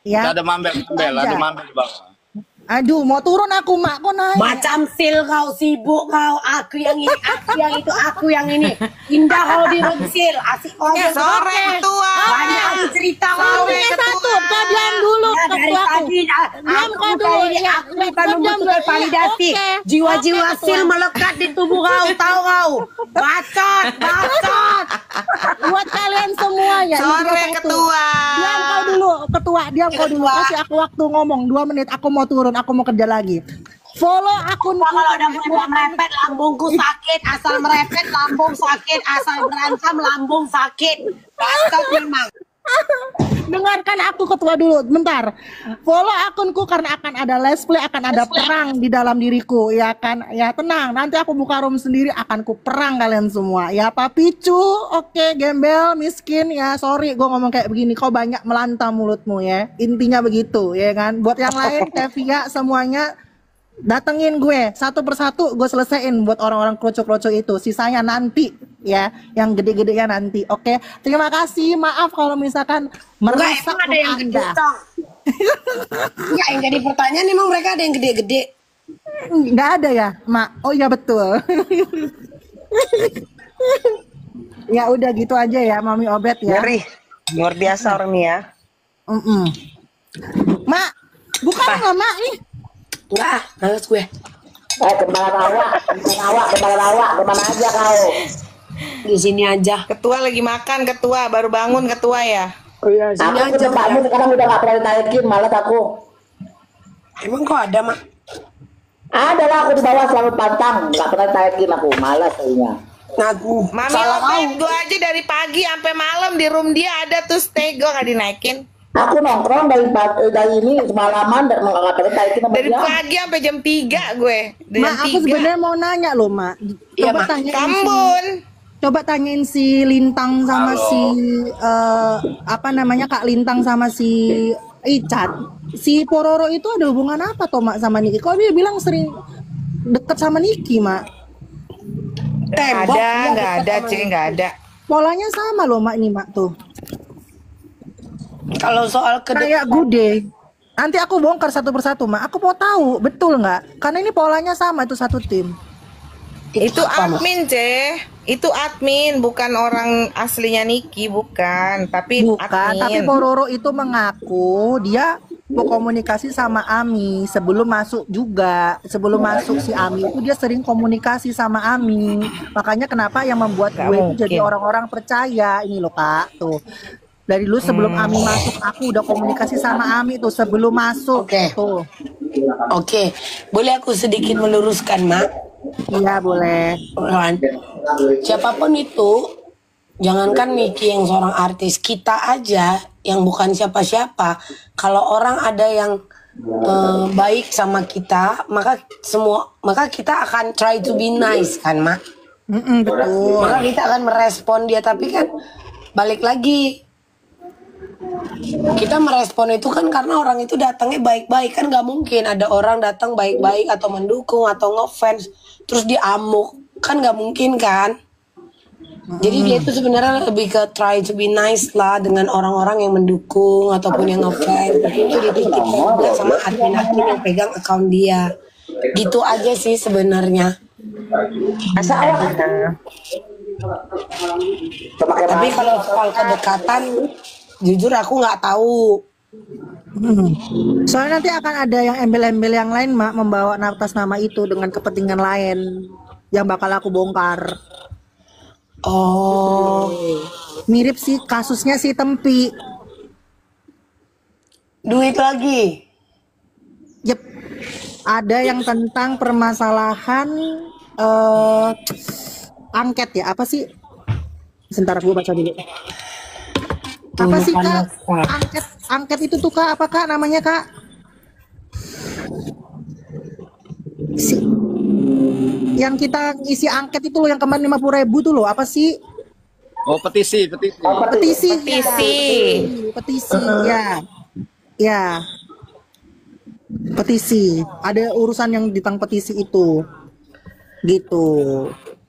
Ya. Ada mambel di bawah. Aduh, mau turun aku, Mak. Kok naik? Macam sil kau, sibuk kau. Aku yang ini, aku yang itu, aku yang ini. Indah kau di sil. Asik kau. Sore ketua. Banyak aku cerita kau. Sore satu. Kau diam dulu, ketua aku. Diam kau dulu. Ya, aku bukan membutuhkan validasi. Jiwa-jiwa sil melekat di tubuh kau, tahu kau. Bacot. Buat kalian semua ya. Sore ketua. Diam kau dulu, ketua. Diam kau dulu. Kasih aku waktu ngomong 2 menit. Aku mau turun. Aku mau kerja lagi. Follow akunku. Kalau udah mulai merepet lambungku sakit, asal merepet lambung sakit, asal berantem lambung sakit. Bacot memang. Dengarkan aku ketua dulu, bentar. Follow akunku karena akan ada let's play, akan ada perang di dalam diriku, ya kan? Ya tenang, nanti aku buka room sendiri, akan ku perang kalian semua. Ya Pak Picu, oke, gembel, miskin, ya sorry gue ngomong kayak begini, kau banyak melantang mulutmu ya. Intinya begitu, ya kan? Buat yang lain, Tevia, semuanya datengin gue satu persatu, gue selesaiin buat orang-orang kroco-kroco itu. Sisanya nanti ya, yang gede-gedenya nanti. Oke, terima kasih. Maaf kalau misalkan merusak ada yang gede Anda. Enggak, yang jadi pertanyaan emang mereka ada yang gede-gede. Nggak ada ya, Mak? Oh iya betul. Ya udah gitu aja ya, Mami Obet ya. Ngeri, luar biasa orang nih ya. Mak, bukan nggak Mak nih? Enggak, males gue. Kemana aja kau? Di sini aja. Ketua lagi makan, ketua baru bangun ketua ya. Oh iya, sini Aku aja. bangun sekarang udah nggak pernah dinaikin, malas aku. Emang kok ada, Mak? Ada lah, aku di bawah selalu pantang, nggak pernah dinaikin aku, malas kayaknya. Nah, Mami Obet, gue aja dari pagi sampai malam di room dia ada tuh stay, gue nggak dinaikin. Aku nongkrong dari ini semalaman dan nggak pernah dinaikin sama Dari dia. pagi sampai jam 3 gue. Mak, aku sebenarnya mau nanya loh, Mak. Iya, Coba Mak. tanyain Kambun. Coba tanyain si Lintang sama si apa namanya Kak Lintang sama si Icat. Si Pororo itu ada hubungan apa toh Mak sama Niki? Kok dia bilang sering deket sama Niki, Mak? Nggak ada, Cek, nggak ada. Polanya sama loh, Mak, ini Mak tuh. Kalau soal Kayak Gude. Nanti aku bongkar satu persatu, Mak. Aku mau tahu betul nggak? Karena ini polanya sama, itu satu tim. Itu admin, itu admin, bukan orang aslinya Niki, bukan, tapi Bukan, admin. tapi Pororo itu mengaku dia mau komunikasi sama Ami sebelum masuk juga. Sebelum masuk si Ami itu dia sering komunikasi sama Ami. Makanya kenapa yang membuat Gak gue itu mungkin. jadi orang-orang percaya. Ini loh Kak, tuh. Dari dulu sebelum Ami masuk aku udah komunikasi sama Ami tuh sebelum masuk. Oke. Tuh. Oke, boleh aku sedikit meluruskan, Mak? Iya boleh. Kan? Siapapun itu, jangankan Niki yang seorang artis, kita aja yang bukan siapa-siapa. Kalau orang ada yang baik sama kita, maka kita akan try to be nice kan, Mak? Betul. Maka kita akan merespon dia, tapi kan balik lagi kita merespon itu kan karena orang itu datangnya baik-baik, kan nggak mungkin ada orang datang baik-baik atau mendukung atau ngefans terus dia amuk, kan nggak mungkin kan. Jadi dia itu sebenarnya lebih ke try to be nice lah dengan orang-orang yang mendukung ataupun yang ngefans. Itu dititip juga sama admin-admin yang pegang account dia. Gitu aja sih sebenarnya. Tapi kalau soal kedekatan, jujur aku nggak tahu. Soalnya nanti akan ada yang embel-embel yang lain, Mak, membawa atas nama itu dengan kepentingan lain yang bakal aku bongkar. Oh, mirip sih kasusnya si Tempi. Duit lagi. Yep. Ada yang tentang permasalahan angket ya, apa sih? Sebentar gue baca dulu. Apa sih Kak? Angket itu tuh Kak, apa Kak namanya Kak? Yang kita isi angket itu loh, yang kemarin 50.000 tuh loh, apa sih? Oh, petisi. Ya. Ya. Petisi. Ada urusan yang tentang petisi itu. Gitu.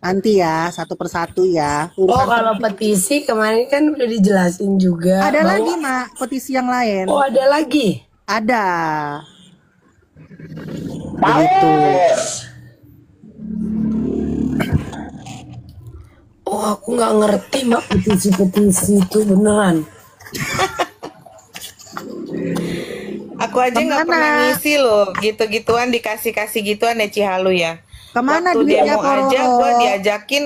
Nanti ya, satu persatu ya. Oh, kalau petisi kemarin kan udah dijelasin juga. Ada lagi, Mak, petisi yang lain. Oh, ada lagi? Ada. Begitu. Oh, aku nggak ngerti, Mak, petisi-petisi itu beneran. Aku aja nggak pernah ngisi loh, gitu-gituan dikasih-kasih gituan ya Cihalu ya. Kemana waktu duitnya demo aja gue diajakin,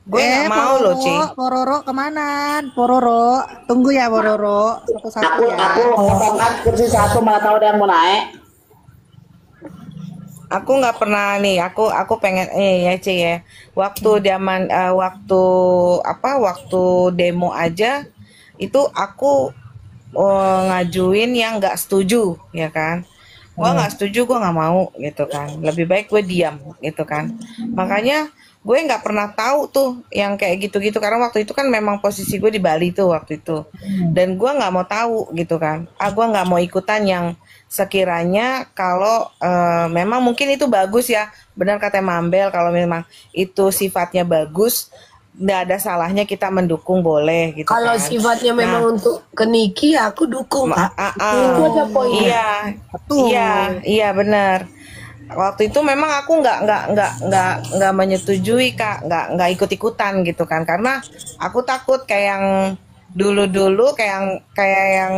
gue nggak mau loh Ci. Pororo kemana? Pororo, tunggu ya Pororo, satu-satu ya. Aku ngomongkan kursi satu, malah tahu ada yang mau naik. Aku nggak pernah nih, aku pengen ya Ci ya. Waktu zaman waktu demo aja itu aku ngajuin yang nggak setuju ya kan. Gue nggak setuju, gue nggak mau gitu kan, lebih baik gue diam gitu kan. Makanya gue nggak pernah tahu tuh yang kayak gitu-gitu, karena waktu itu kan memang posisi gue di Bali tuh waktu itu, dan gue nggak mau tahu gitu kan. Gue nggak mau ikutan yang sekiranya kalau memang mungkin itu bagus ya, benar kata Mambel, kalau memang itu sifatnya bagus, nggak ada salahnya kita mendukung, boleh gitu. Kalau kan. sifatnya memang untuk ke Niki, aku dukung Kak. Itu aja poinnya. Iya benar. Waktu itu memang aku nggak menyetujui Kak, nggak ikut-ikutan gitu kan, karena aku takut kayak yang dulu kayak yang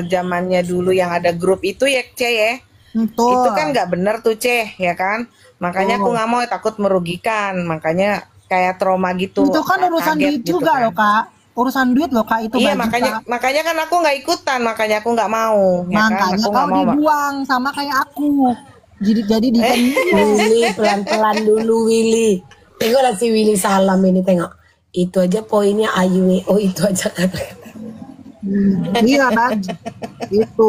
zamannya dulu yang ada grup itu ya C ya. Itu kan nggak bener tuh C ya kan. Makanya aku nggak mau, takut merugikan, makanya kayak trauma gitu. Itu kan urusan duit gitu juga kan. loh Kak. Urusan duit loh Kak itu. Iya baju, makanya kan aku nggak ikutan, makanya aku nggak mau. Ya makanya kan? Aku kau nggak mau. dibuang sama kayak aku. Jadi di Willy pelan-pelan dulu Willy. Tengok si Willy salam ini, tengok. Itu aja poinnya Ayu. Oh itu aja kata-kata. Iya Bang. Itu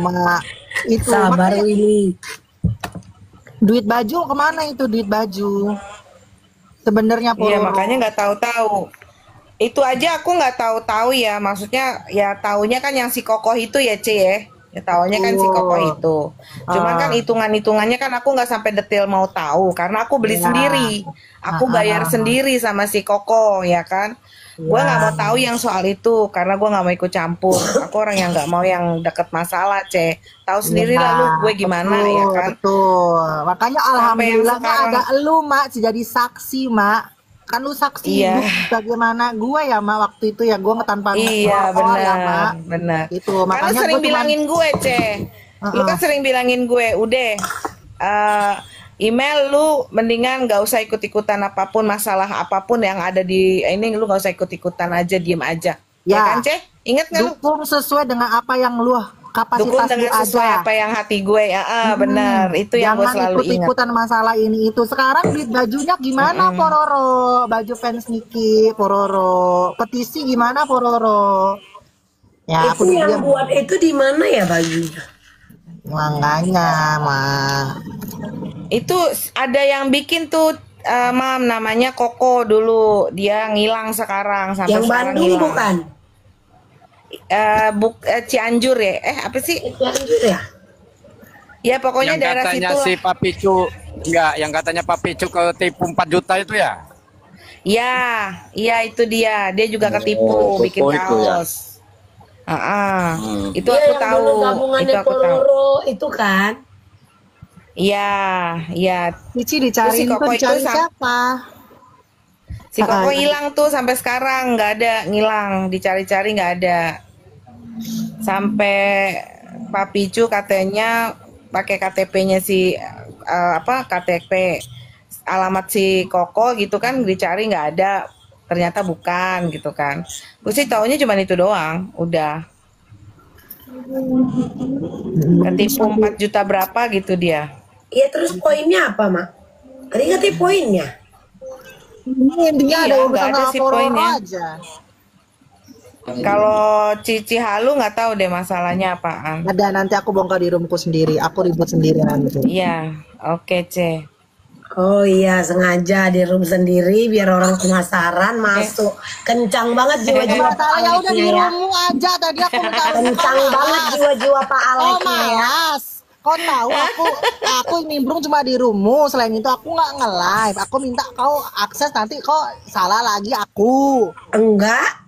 Mak. Itu Sabar makanya, Willy. duit baju kemana itu duit baju? Sebenarnya Iya makanya nggak tahu-tahu. Itu aja aku nggak tahu-tahu ya, maksudnya ya taunya kan yang si Kokoh itu ya C ya. Ya taunya kan si Kokoh itu. Cuman kan hitungannya kan aku nggak sampai detail mau tahu, karena aku beli sendiri. Aku bayar sendiri sama si Kokoh ya kan. Gue nggak mau tahu yang soal itu, karena gue nggak mau ikut campur. Aku orang yang nggak mau yang deket masalah C. Tahu sendiri lah lu gue gimana ya kan. Betul. Makanya alhamdulillahnya sekarang- ada elu Mak jadi saksi Mak. Kan lu saksi Iya. hidup bagaimana gue ya Mak waktu itu ya, gue tanpa Iya ngerokok ya Mak. benar, benar. Itu Karena makanya sering gue cuman bilangin gue, C. Lu kan sering bilangin gue, udah email lu mendingan gak usah ikut-ikutan apapun, masalah apapun yang ada di ini, lu gak usah ikut-ikutan aja, diem aja. Ya, kan, C? Ingat gak lu? dukung sesuai dengan apa yang lu Dukung kapasitas lu dengan sesuai aja. apa yang hati gue ya, benar. Itu yang gue Jangan selalu ingat. ikut-ikutan masalah ini itu. Sekarang duit bajunya gimana Pororo? Baju fans Niki Pororo. Petisi gimana Pororo? Ya aku Itu yang diam. buat itu di mana ya bajunya? Makanya, mah. Itu ada yang bikin tuh Mam, namanya Koko dulu. Dia ngilang sekarang sampai Yang sekarang Bandung ngilang. bukan? Cianjur ya? Apa sih? Cianjur ya? Ya pokoknya Yang daerah katanya situ si lah. Pak Picu, enggak, yang katanya Pak Picu ketipu 4 juta itu ya? Ya, iya itu dia. Dia juga ketipu Oh, bikin Koko itu ya. kaos. Itu Iya, aku yang tahu. dulu gabungannya Itu aku tahu. Pororo itu kan? Iya, iya. Cici Terus dicari si itu Koko itu dicari siapa? Si Koko hilang tuh sampai sekarang nggak ada, ngilang, dicari-cari nggak ada. Sampai Pak Picu katanya pakai KTP-nya si KTP alamat si Koko gitu kan, dicari nggak ada, ternyata bukan gitu kan. Gue sih taunya cuma itu doang, udah. Ketipu 4 juta berapa gitu dia. Iya, terus poinnya apa, Mak? Tadi katanya poinnya. Ini intinya ada Iya, urusan nggak ada sama sih Pororo poinnya. aja. Kalau Cici Halu nggak tahu deh masalahnya apaan. Ada, nanti aku bongkar di roomku sendiri. Aku ribut sendiri nanti. Iya, oke C. Oh iya, sengaja di room sendiri biar orang penasaran masuk. Kencang banget jiwa-jiwa Pak Masalah ya udah di Aleknya ya. roommu aja. Tadi aku minta Kencang banget jiwa-jiwa Pak Oh Aleknya ya. malas. Kau tahu aku nimbrung cuma di roommu. Selain itu aku nggak nge-live. Aku minta kau akses, nanti kau salah lagi aku. Enggak.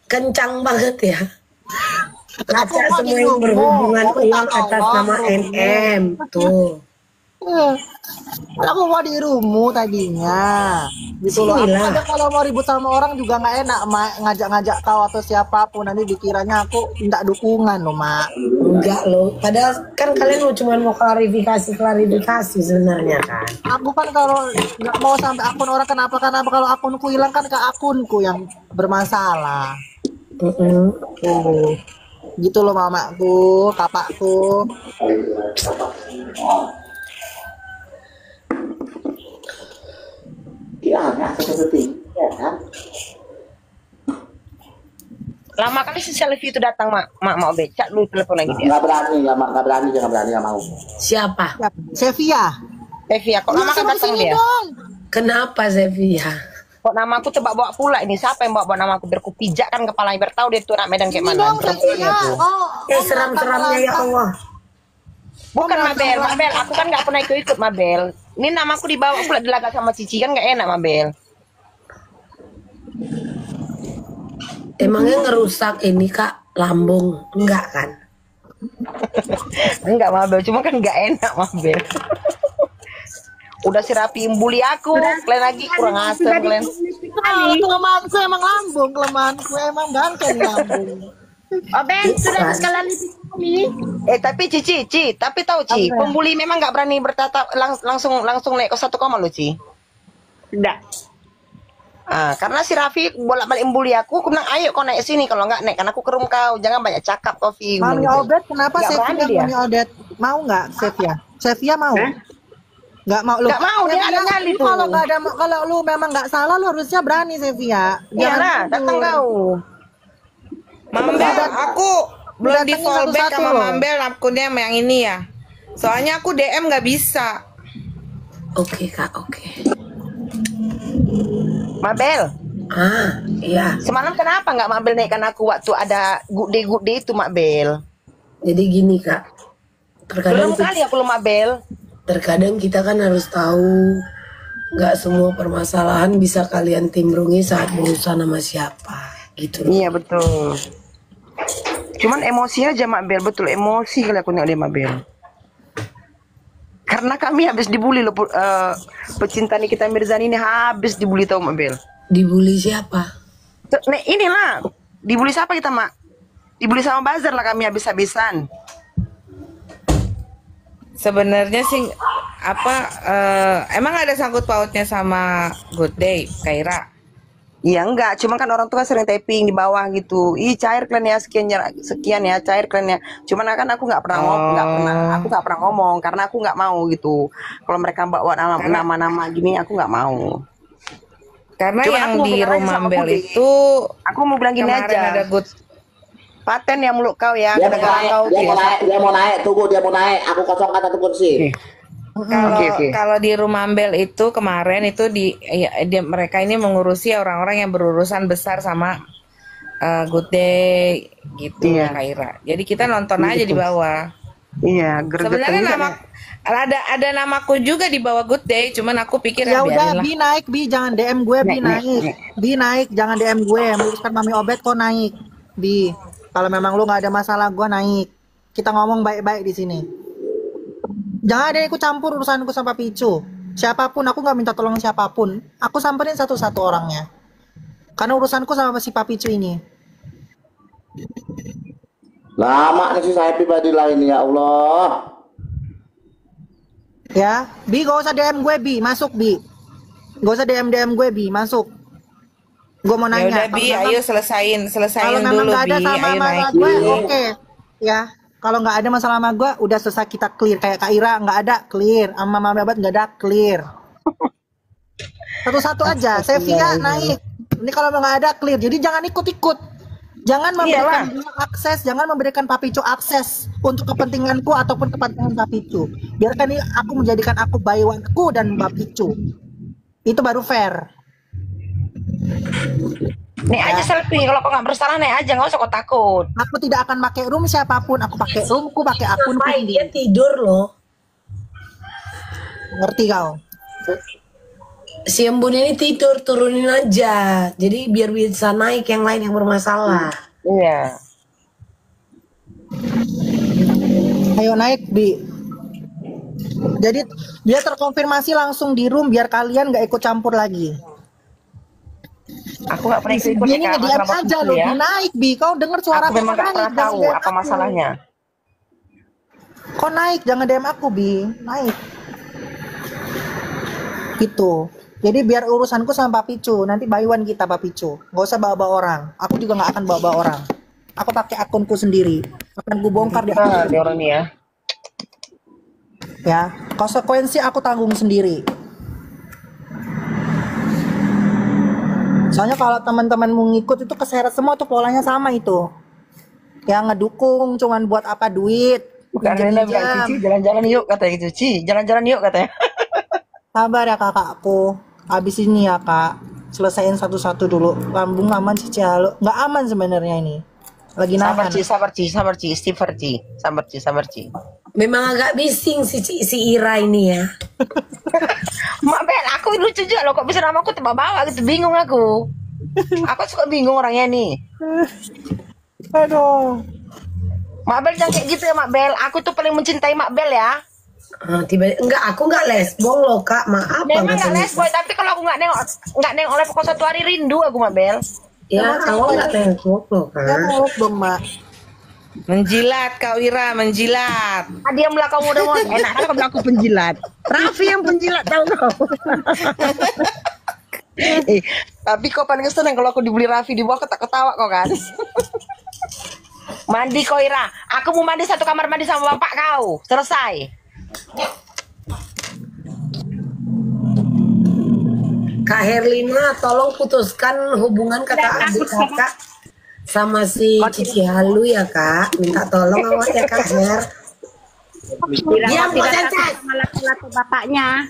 Kencang banget ya. Aku Ngajak mau semua di yang roommu. berhubungan Aku minta uang atas tolong nama roommu. NM. Tuh. Aku mau di roommu tadinya. Gitu loh. Aku Sinilah. aja kalau mau ribut sama orang juga nggak enak, Mak. Ngajak-ngajak kau atau siapapun, nanti dikiranya aku minta dukungan loh, Mak. Enggak loh. Padahal kan kalian cuma mau klarifikasi sebenarnya kan. Aku kan kalau nggak mau sampai akun orang, kenapa kalau akunku hilang kan ke akunku yang bermasalah. Gitu loh mamaku, kapakku. Lama kali si selfie itu datang, Mak mau becak lu telepon lagi dia. Nggak berani, nggak berani, nggak mau. Siapa? Sevia. Sevia, kok lama kan datang dia? Kenapa Sevia? Kok nama aku coba bawa pula ini? Siapa yang bawa nama aku biar ku pijak kan kepalanya biar tahu dia tuh anak Medan kayak mana. Seram-seramnya ya Allah. Bukan Mabel, aku kan nggak pernah ikut Mabel. Ini namaku dibawa pula dilaga sama Cici kan nggak enak Mabel. Emangnya ngerusak ini Kak lambung? Enggak kan? Enggak Mabel, cuma kan nggak enak Mabel. Udah si Rapi bully aku, kalian lagi kurang asem kalian. Kelemahanku emang lambung, kelemahanku emang bangkai lambung. Ben, sudah sekali tapi Cici, tapi tahu Ci, pembuli memang nggak berani bertatap langsung naik ke 1 koma lo Ci. Enggak. Karena si Raffi bolak-balik membuli aku bilang ayo kau naik sini, kalau nggak naik kan aku kerum kau, jangan banyak cakap Kofi. Mami Odet, kenapa Nggak berani Sevia dia. Mami Odet? Mau nggak Sevia? Sevia mau? Nggak mau lu. Nggak mau, dia ada nyali tuh. Kalau nggak ada, kalau lu memang nggak salah, lu harusnya berani Sevia. Iyalah, datang kau. Mambel, aku belum di Datangin fallback satu-satu sama loh. Mambel akunnya sama yang ini ya. Soalnya aku DM nggak bisa. Oke Kak, oke. Mabel, Iya. semalam kenapa nggak Mabel naikkan aku waktu ada good day itu Mabel? Jadi gini Kak. Belum kali aku lo Mabel. Terkadang kita kan harus tahu nggak semua permasalahan bisa kalian timbrungi saat berusaha sama siapa gitu. Iya betul. Cuman emosi aja Mabel, betul emosi kali aku nengok dia Mabel. Karena kami habis dibully loh, pecinta Nikita Mirzani ini habis dibully tau Mabel. Dibully siapa? Nih inilah, dibully siapa kita Mak? Dibully sama Bazar lah kami habis-habisan. Sebenarnya sih emang ada sangkut pautnya sama Good Day, Kaira? Iya enggak, cuma kan orang tua sering typing di bawah gitu. Ih cair kalian ya sekian ya cair kalian ya. Cuman kan aku nggak pernah aku nggak pernah ngomong karena aku nggak mau gitu. Kalau mereka bawa nama-nama gini aku nggak mau. Karena Cuman yang aku mau di bilang aja sama Romambel Budi. itu Aku mau bilang gini kemarin aja. ada paten ya mulut kau ya. Dia mau Gara-gara naik, kau dia mau naik, tunggu dia mau naik. Aku kosongkan satu kursi. Kalau di Rumambel itu kemarin itu mereka ini mengurusi orang-orang yang berurusan besar sama Good Day gitu Kak Ira. Jadi kita nonton aja di bawah. Iya, sebenarnya ada namaku juga di bawah Good Day, cuman aku pikir ya udah biarinlah. Bi naik Bi, jangan DM gue Bi naik. Bi naik, jangan DM gue. Meluruskan Mami Obet kok naik. Bi, kalau memang lu nggak ada masalah gue naik. Kita ngomong baik-baik di sini. Jangan ada yang ikut campur urusanku sama Picu. Siapapun, aku nggak minta tolong siapapun. Aku samperin satu-satu orangnya. Karena urusanku sama si Papicu ini. Lama nih si saya pribadi lain ya Allah. Ya, Bi gak usah DM gue Bi, masuk Bi. Gak usah DM gue Bi, masuk. Gue mau nanya. Ya udah Bi, ayo selesain kalau memang dulu gak ada Bi. sama gue, oke. Ya, kalau nggak ada masalah sama gue, udah selesai kita clear. Kayak Kak Ira nggak ada clear, sama Mami Abad nggak ada clear. Satu-satu aja. Sevia naik. Ini kalau nggak ada clear, jadi jangan ikut-ikut. Jangan memberikan akses, jangan memberikan Papicu akses untuk kepentinganku ataupun kepentingan Papicu. Biarkan ini aku menjadikan aku baywanku dan Papicu. Itu baru fair. Nih aja selfie, kalau kau nggak bersalah nih aja, nggak usah kau takut. Aku tidak akan pakai room siapapun, aku pakai roomku, pakai akunku. Dia tidur loh. Ngerti kau? Si Embun ini tidur, turunin aja. Jadi biar bisa naik yang lain yang bermasalah. Iya. Ayo naik Bi. Jadi dia terkonfirmasi langsung di room biar kalian nggak ikut campur lagi. Aku nggak pernah ikut Ini nge-DM aja lo, Bi naik Bi. Kau dengar suara aku memang nggak pernah tahu apa masalahnya. Kau naik, jangan DM aku Bi, naik. Gitu. Jadi biar urusanku sama Papicu, nanti bayuan kita Papicu. Gak usah bawa-bawa orang. Aku juga gak akan bawa-bawa orang. Aku pakai akunku sendiri. Akan gue bongkar di akun. Dia orang ini ya. Ya, konsekuensi aku tanggung sendiri. Soalnya kalau teman-temanmu ngikut itu keseret semua tuh polanya sama itu. Yang ngedukung cuman buat apa duit. Bukan Rena bilang Cici jalan-jalan yuk katanya Cici, jalan-jalan yuk katanya. Sabar ya kakakku. Habis ini ya kak, selesaiin satu-satu dulu. Lambung aman Cici halo. Nggak aman sebenarnya ini. Lagi nahan. Sabar Ci, sabar Ci. Memang agak bising si Ira ini ya. Mak Bel, aku lucu juga loh, kok bisa nama aku terbawa gitu, bingung aku. Aku suka bingung orangnya nih. Aduh. Mak Bel jangan kayak gitu ya Mak Bel. Aku tuh paling mencintai Mak Bel ya. Aku nggak lesbong loh kak, maaf. Memang nggak lesbong, tapi kalau aku nggak nengok oleh pokok satu hari rindu aku Mak Bel. Ya, aku nggak nengok loh kak. Nengok dong Mak. Menjilat Kak Ira, menjilat. Diam lah kamu udah mau enak kan kalau aku penjilat. Raffi yang penjilat tahu kau. Tapi kau paling seneng kalau aku dibeli Raffi di bawah ketawa kau kan. Mandi kau Ira, aku mau mandi satu kamar mandi sama bapak kau. Selesai. Kak Herlina, tolong putuskan hubungan kakak adik kakak sama si Cici Halu ya kak. Minta tolong awak ya kak Her. Dia mau sama laki-laki bapaknya.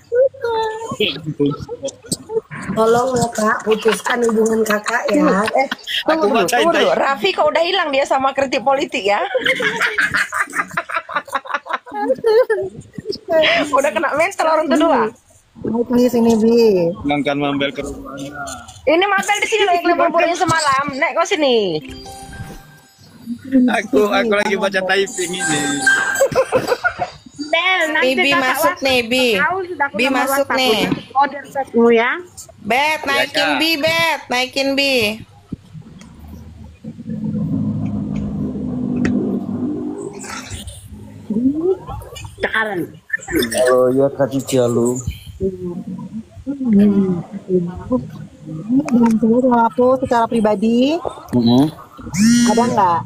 Tolong ya kak, putuskan hubungan kakak ya. Tunggu dulu. Raffi kok udah hilang dia sama kritik politik ya? Udah kena mental orang kedua. Di sini Bi. Pulangkan Mambel ke rumahnya. Ini Mambel di sini loh yang libur-liburnya semalam. Naik kau sini. Aku lagi baca typing ini. Bel, nanti Bi masuk nih Bi. Bi masuk nih. Order setmu ya. Bet, naikin Bi, Bet, naikin Bi. Sekarang. Halo ya Kak Cici halo. Sama aku secara pribadi. Ada nggak?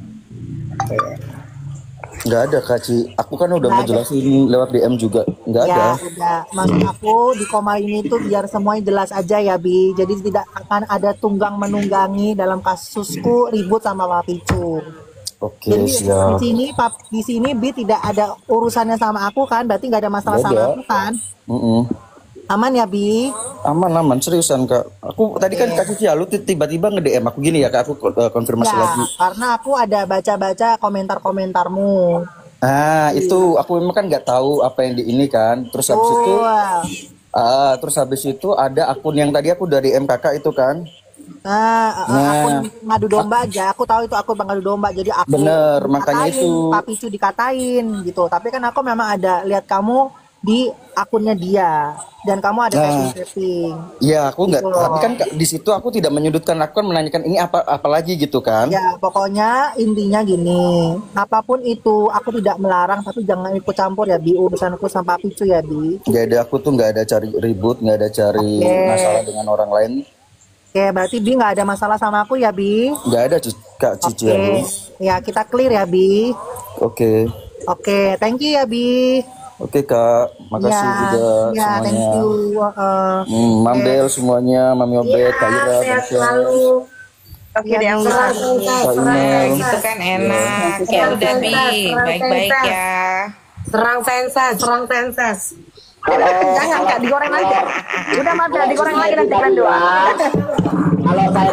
Nggak ada Kak Ci. Aku kan udah ngejelasin lewat DM juga. Nggak ada. Ya udah. Maksud aku di Komar ini tuh biar semuanya jelas aja ya Bi. Jadi tidak akan ada tunggang menunggangi dalam kasusku ribut sama Papicu. Oke, Jadi siap. di sini Bi tidak ada urusannya sama aku kan, berarti nggak ada masalah Nggak sama ada. aku kan? Mm-mm. Aman ya Bi? Aman, seriusan Kak. Aku tadi kan Kak Cici lu tiba-tiba nge-DM aku gini ya Kak, aku konfirmasi Ya, lagi. karena aku ada baca-baca komentar-komentarmu. Itu aku memang kan nggak tahu apa yang di ini kan. Terus habis itu ada akun yang tadi aku dari MKK itu kan. Akun ngadu domba aja. Aku tahu itu akun ngadu domba. Jadi aku Bener, makanya dikatain, itu. Pak Picu dikatain gitu. Tapi kan aku memang ada lihat kamu di akunnya dia dan kamu ada tapping. Iya, aku nggak. Gitu loh. Tapi kan di situ aku tidak menyudutkan, aku kan menanyakan ini apa lagi gitu kan. Ya, pokoknya intinya gini, apapun itu aku tidak melarang, tapi jangan ikut campur ya Bi, urusanku sama Pak Picu ya Bi. Nggak ada, aku tuh nggak ada cari ribut, nggak ada cari masalah dengan orang lain. Oke, berarti Bi nggak ada masalah sama aku ya Bi? Nggak ada Kak Cici ya, Bu. Ya kita clear ya Bi. Oke, Thank you ya Bi. Oke Kak, makasih juga Ya, semuanya. thank you. Mambel semuanya, Mami Obet, Kak Ira, Sehat Tasya. selalu. Oke deh, aku Kak Inel. Gitu kan enak. Ya udah Bi, baik-baik ya. Serang senses. Jangan Kak, digoreng aja. Udah Mabel, digoreng lagi nanti kalian dua. Kalau saya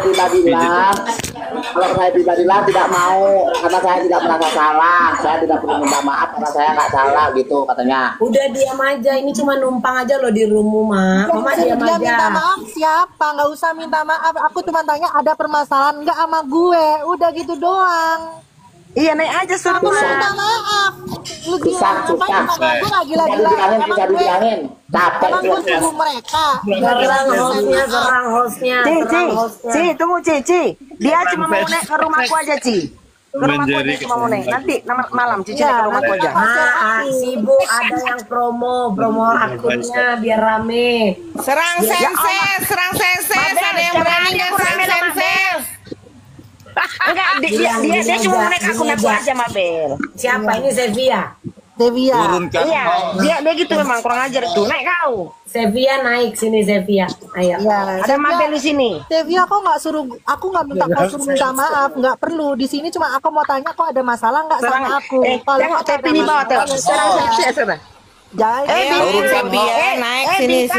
pribadi bilang tidak mau, karena saya tidak merasa salah, saya tidak perlu minta maaf karena saya nggak salah gitu katanya. Udah diam aja, ini cuma numpang aja loh di rumah, Mama diam Dia aja. minta maaf siapa? Nggak usah minta maaf. Aku cuma tanya ada permasalahan nggak sama gue. Udah gitu doang. Iya, naik aja suruh Aku minta maaf. Lu gila, ngapain sama gue nggak gila-gila? Emang gue Emang gue suruh mereka. Serang hostnya. Ci, tunggu Ci. Dia cuma mau naik ke rumahku aja Ci. Ke rumahku aja cuma mau naik. Nanti malam Cici naik ke rumahku aja. Sibuk ada yang promo akunnya biar rame. Serang senses, ada yang berani nggak serang senses? Enggak, dia cuma mau naik akun aku aja Mabel. Siapa ini Sevia? Iya, dia gitu memang kurang ajar tuh. Naik kau. Sevia naik sini Sevia. Ayo. Ya, Ada Mabel di sini. Sevia kok nggak suruh, aku nggak minta kau suruh minta maaf, nggak perlu. Di sini cuma aku mau tanya kok ada masalah nggak sama aku. Tengok tapi ini bawa tuh. Jangan. Naik sini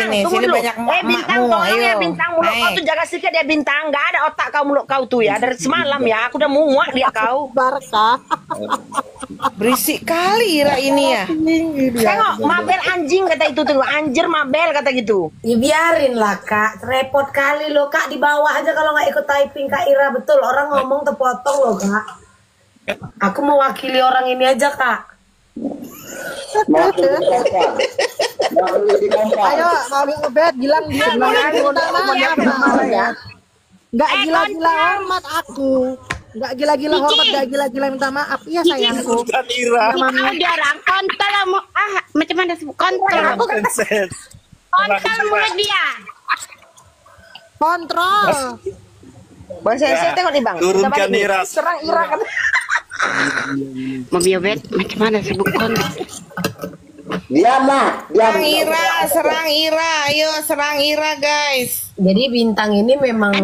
banyak bintang, tolong ya bintang, mulut kau tuh jaga sikit ya bintang. Nggak ada otak kau mulut kau tuh ya. Dari semalam ya, aku udah muak dia kau. Barca. Berisik kali Ira ini ya. Tengok, Mabel anjing kata itu tuh, anjir Mabel kata gitu. Ya biarin lah Kak, repot kali lo Kak, di bawah aja kalau nggak ikut typing Kak Ira, betul orang ngomong terpotong loh Kak. Aku mewakili orang ini aja Kak. Ayo, Mami Obet bilang dia nggak gila-gila hormat aku. Nggak gila-gila hormat, nggak gila-gila minta maaf. Iya sayangku. Ada orang kontol macam mana sih kontol? Kontol mulut dia. Kontrol. Bang saya tengok nih Bang. Turunkan Ira. Serang Ira kan. Mami Obet macam mana sih bukan? Diam. Serang Ira, ayo serang Ira guys. Jadi bintang ini memang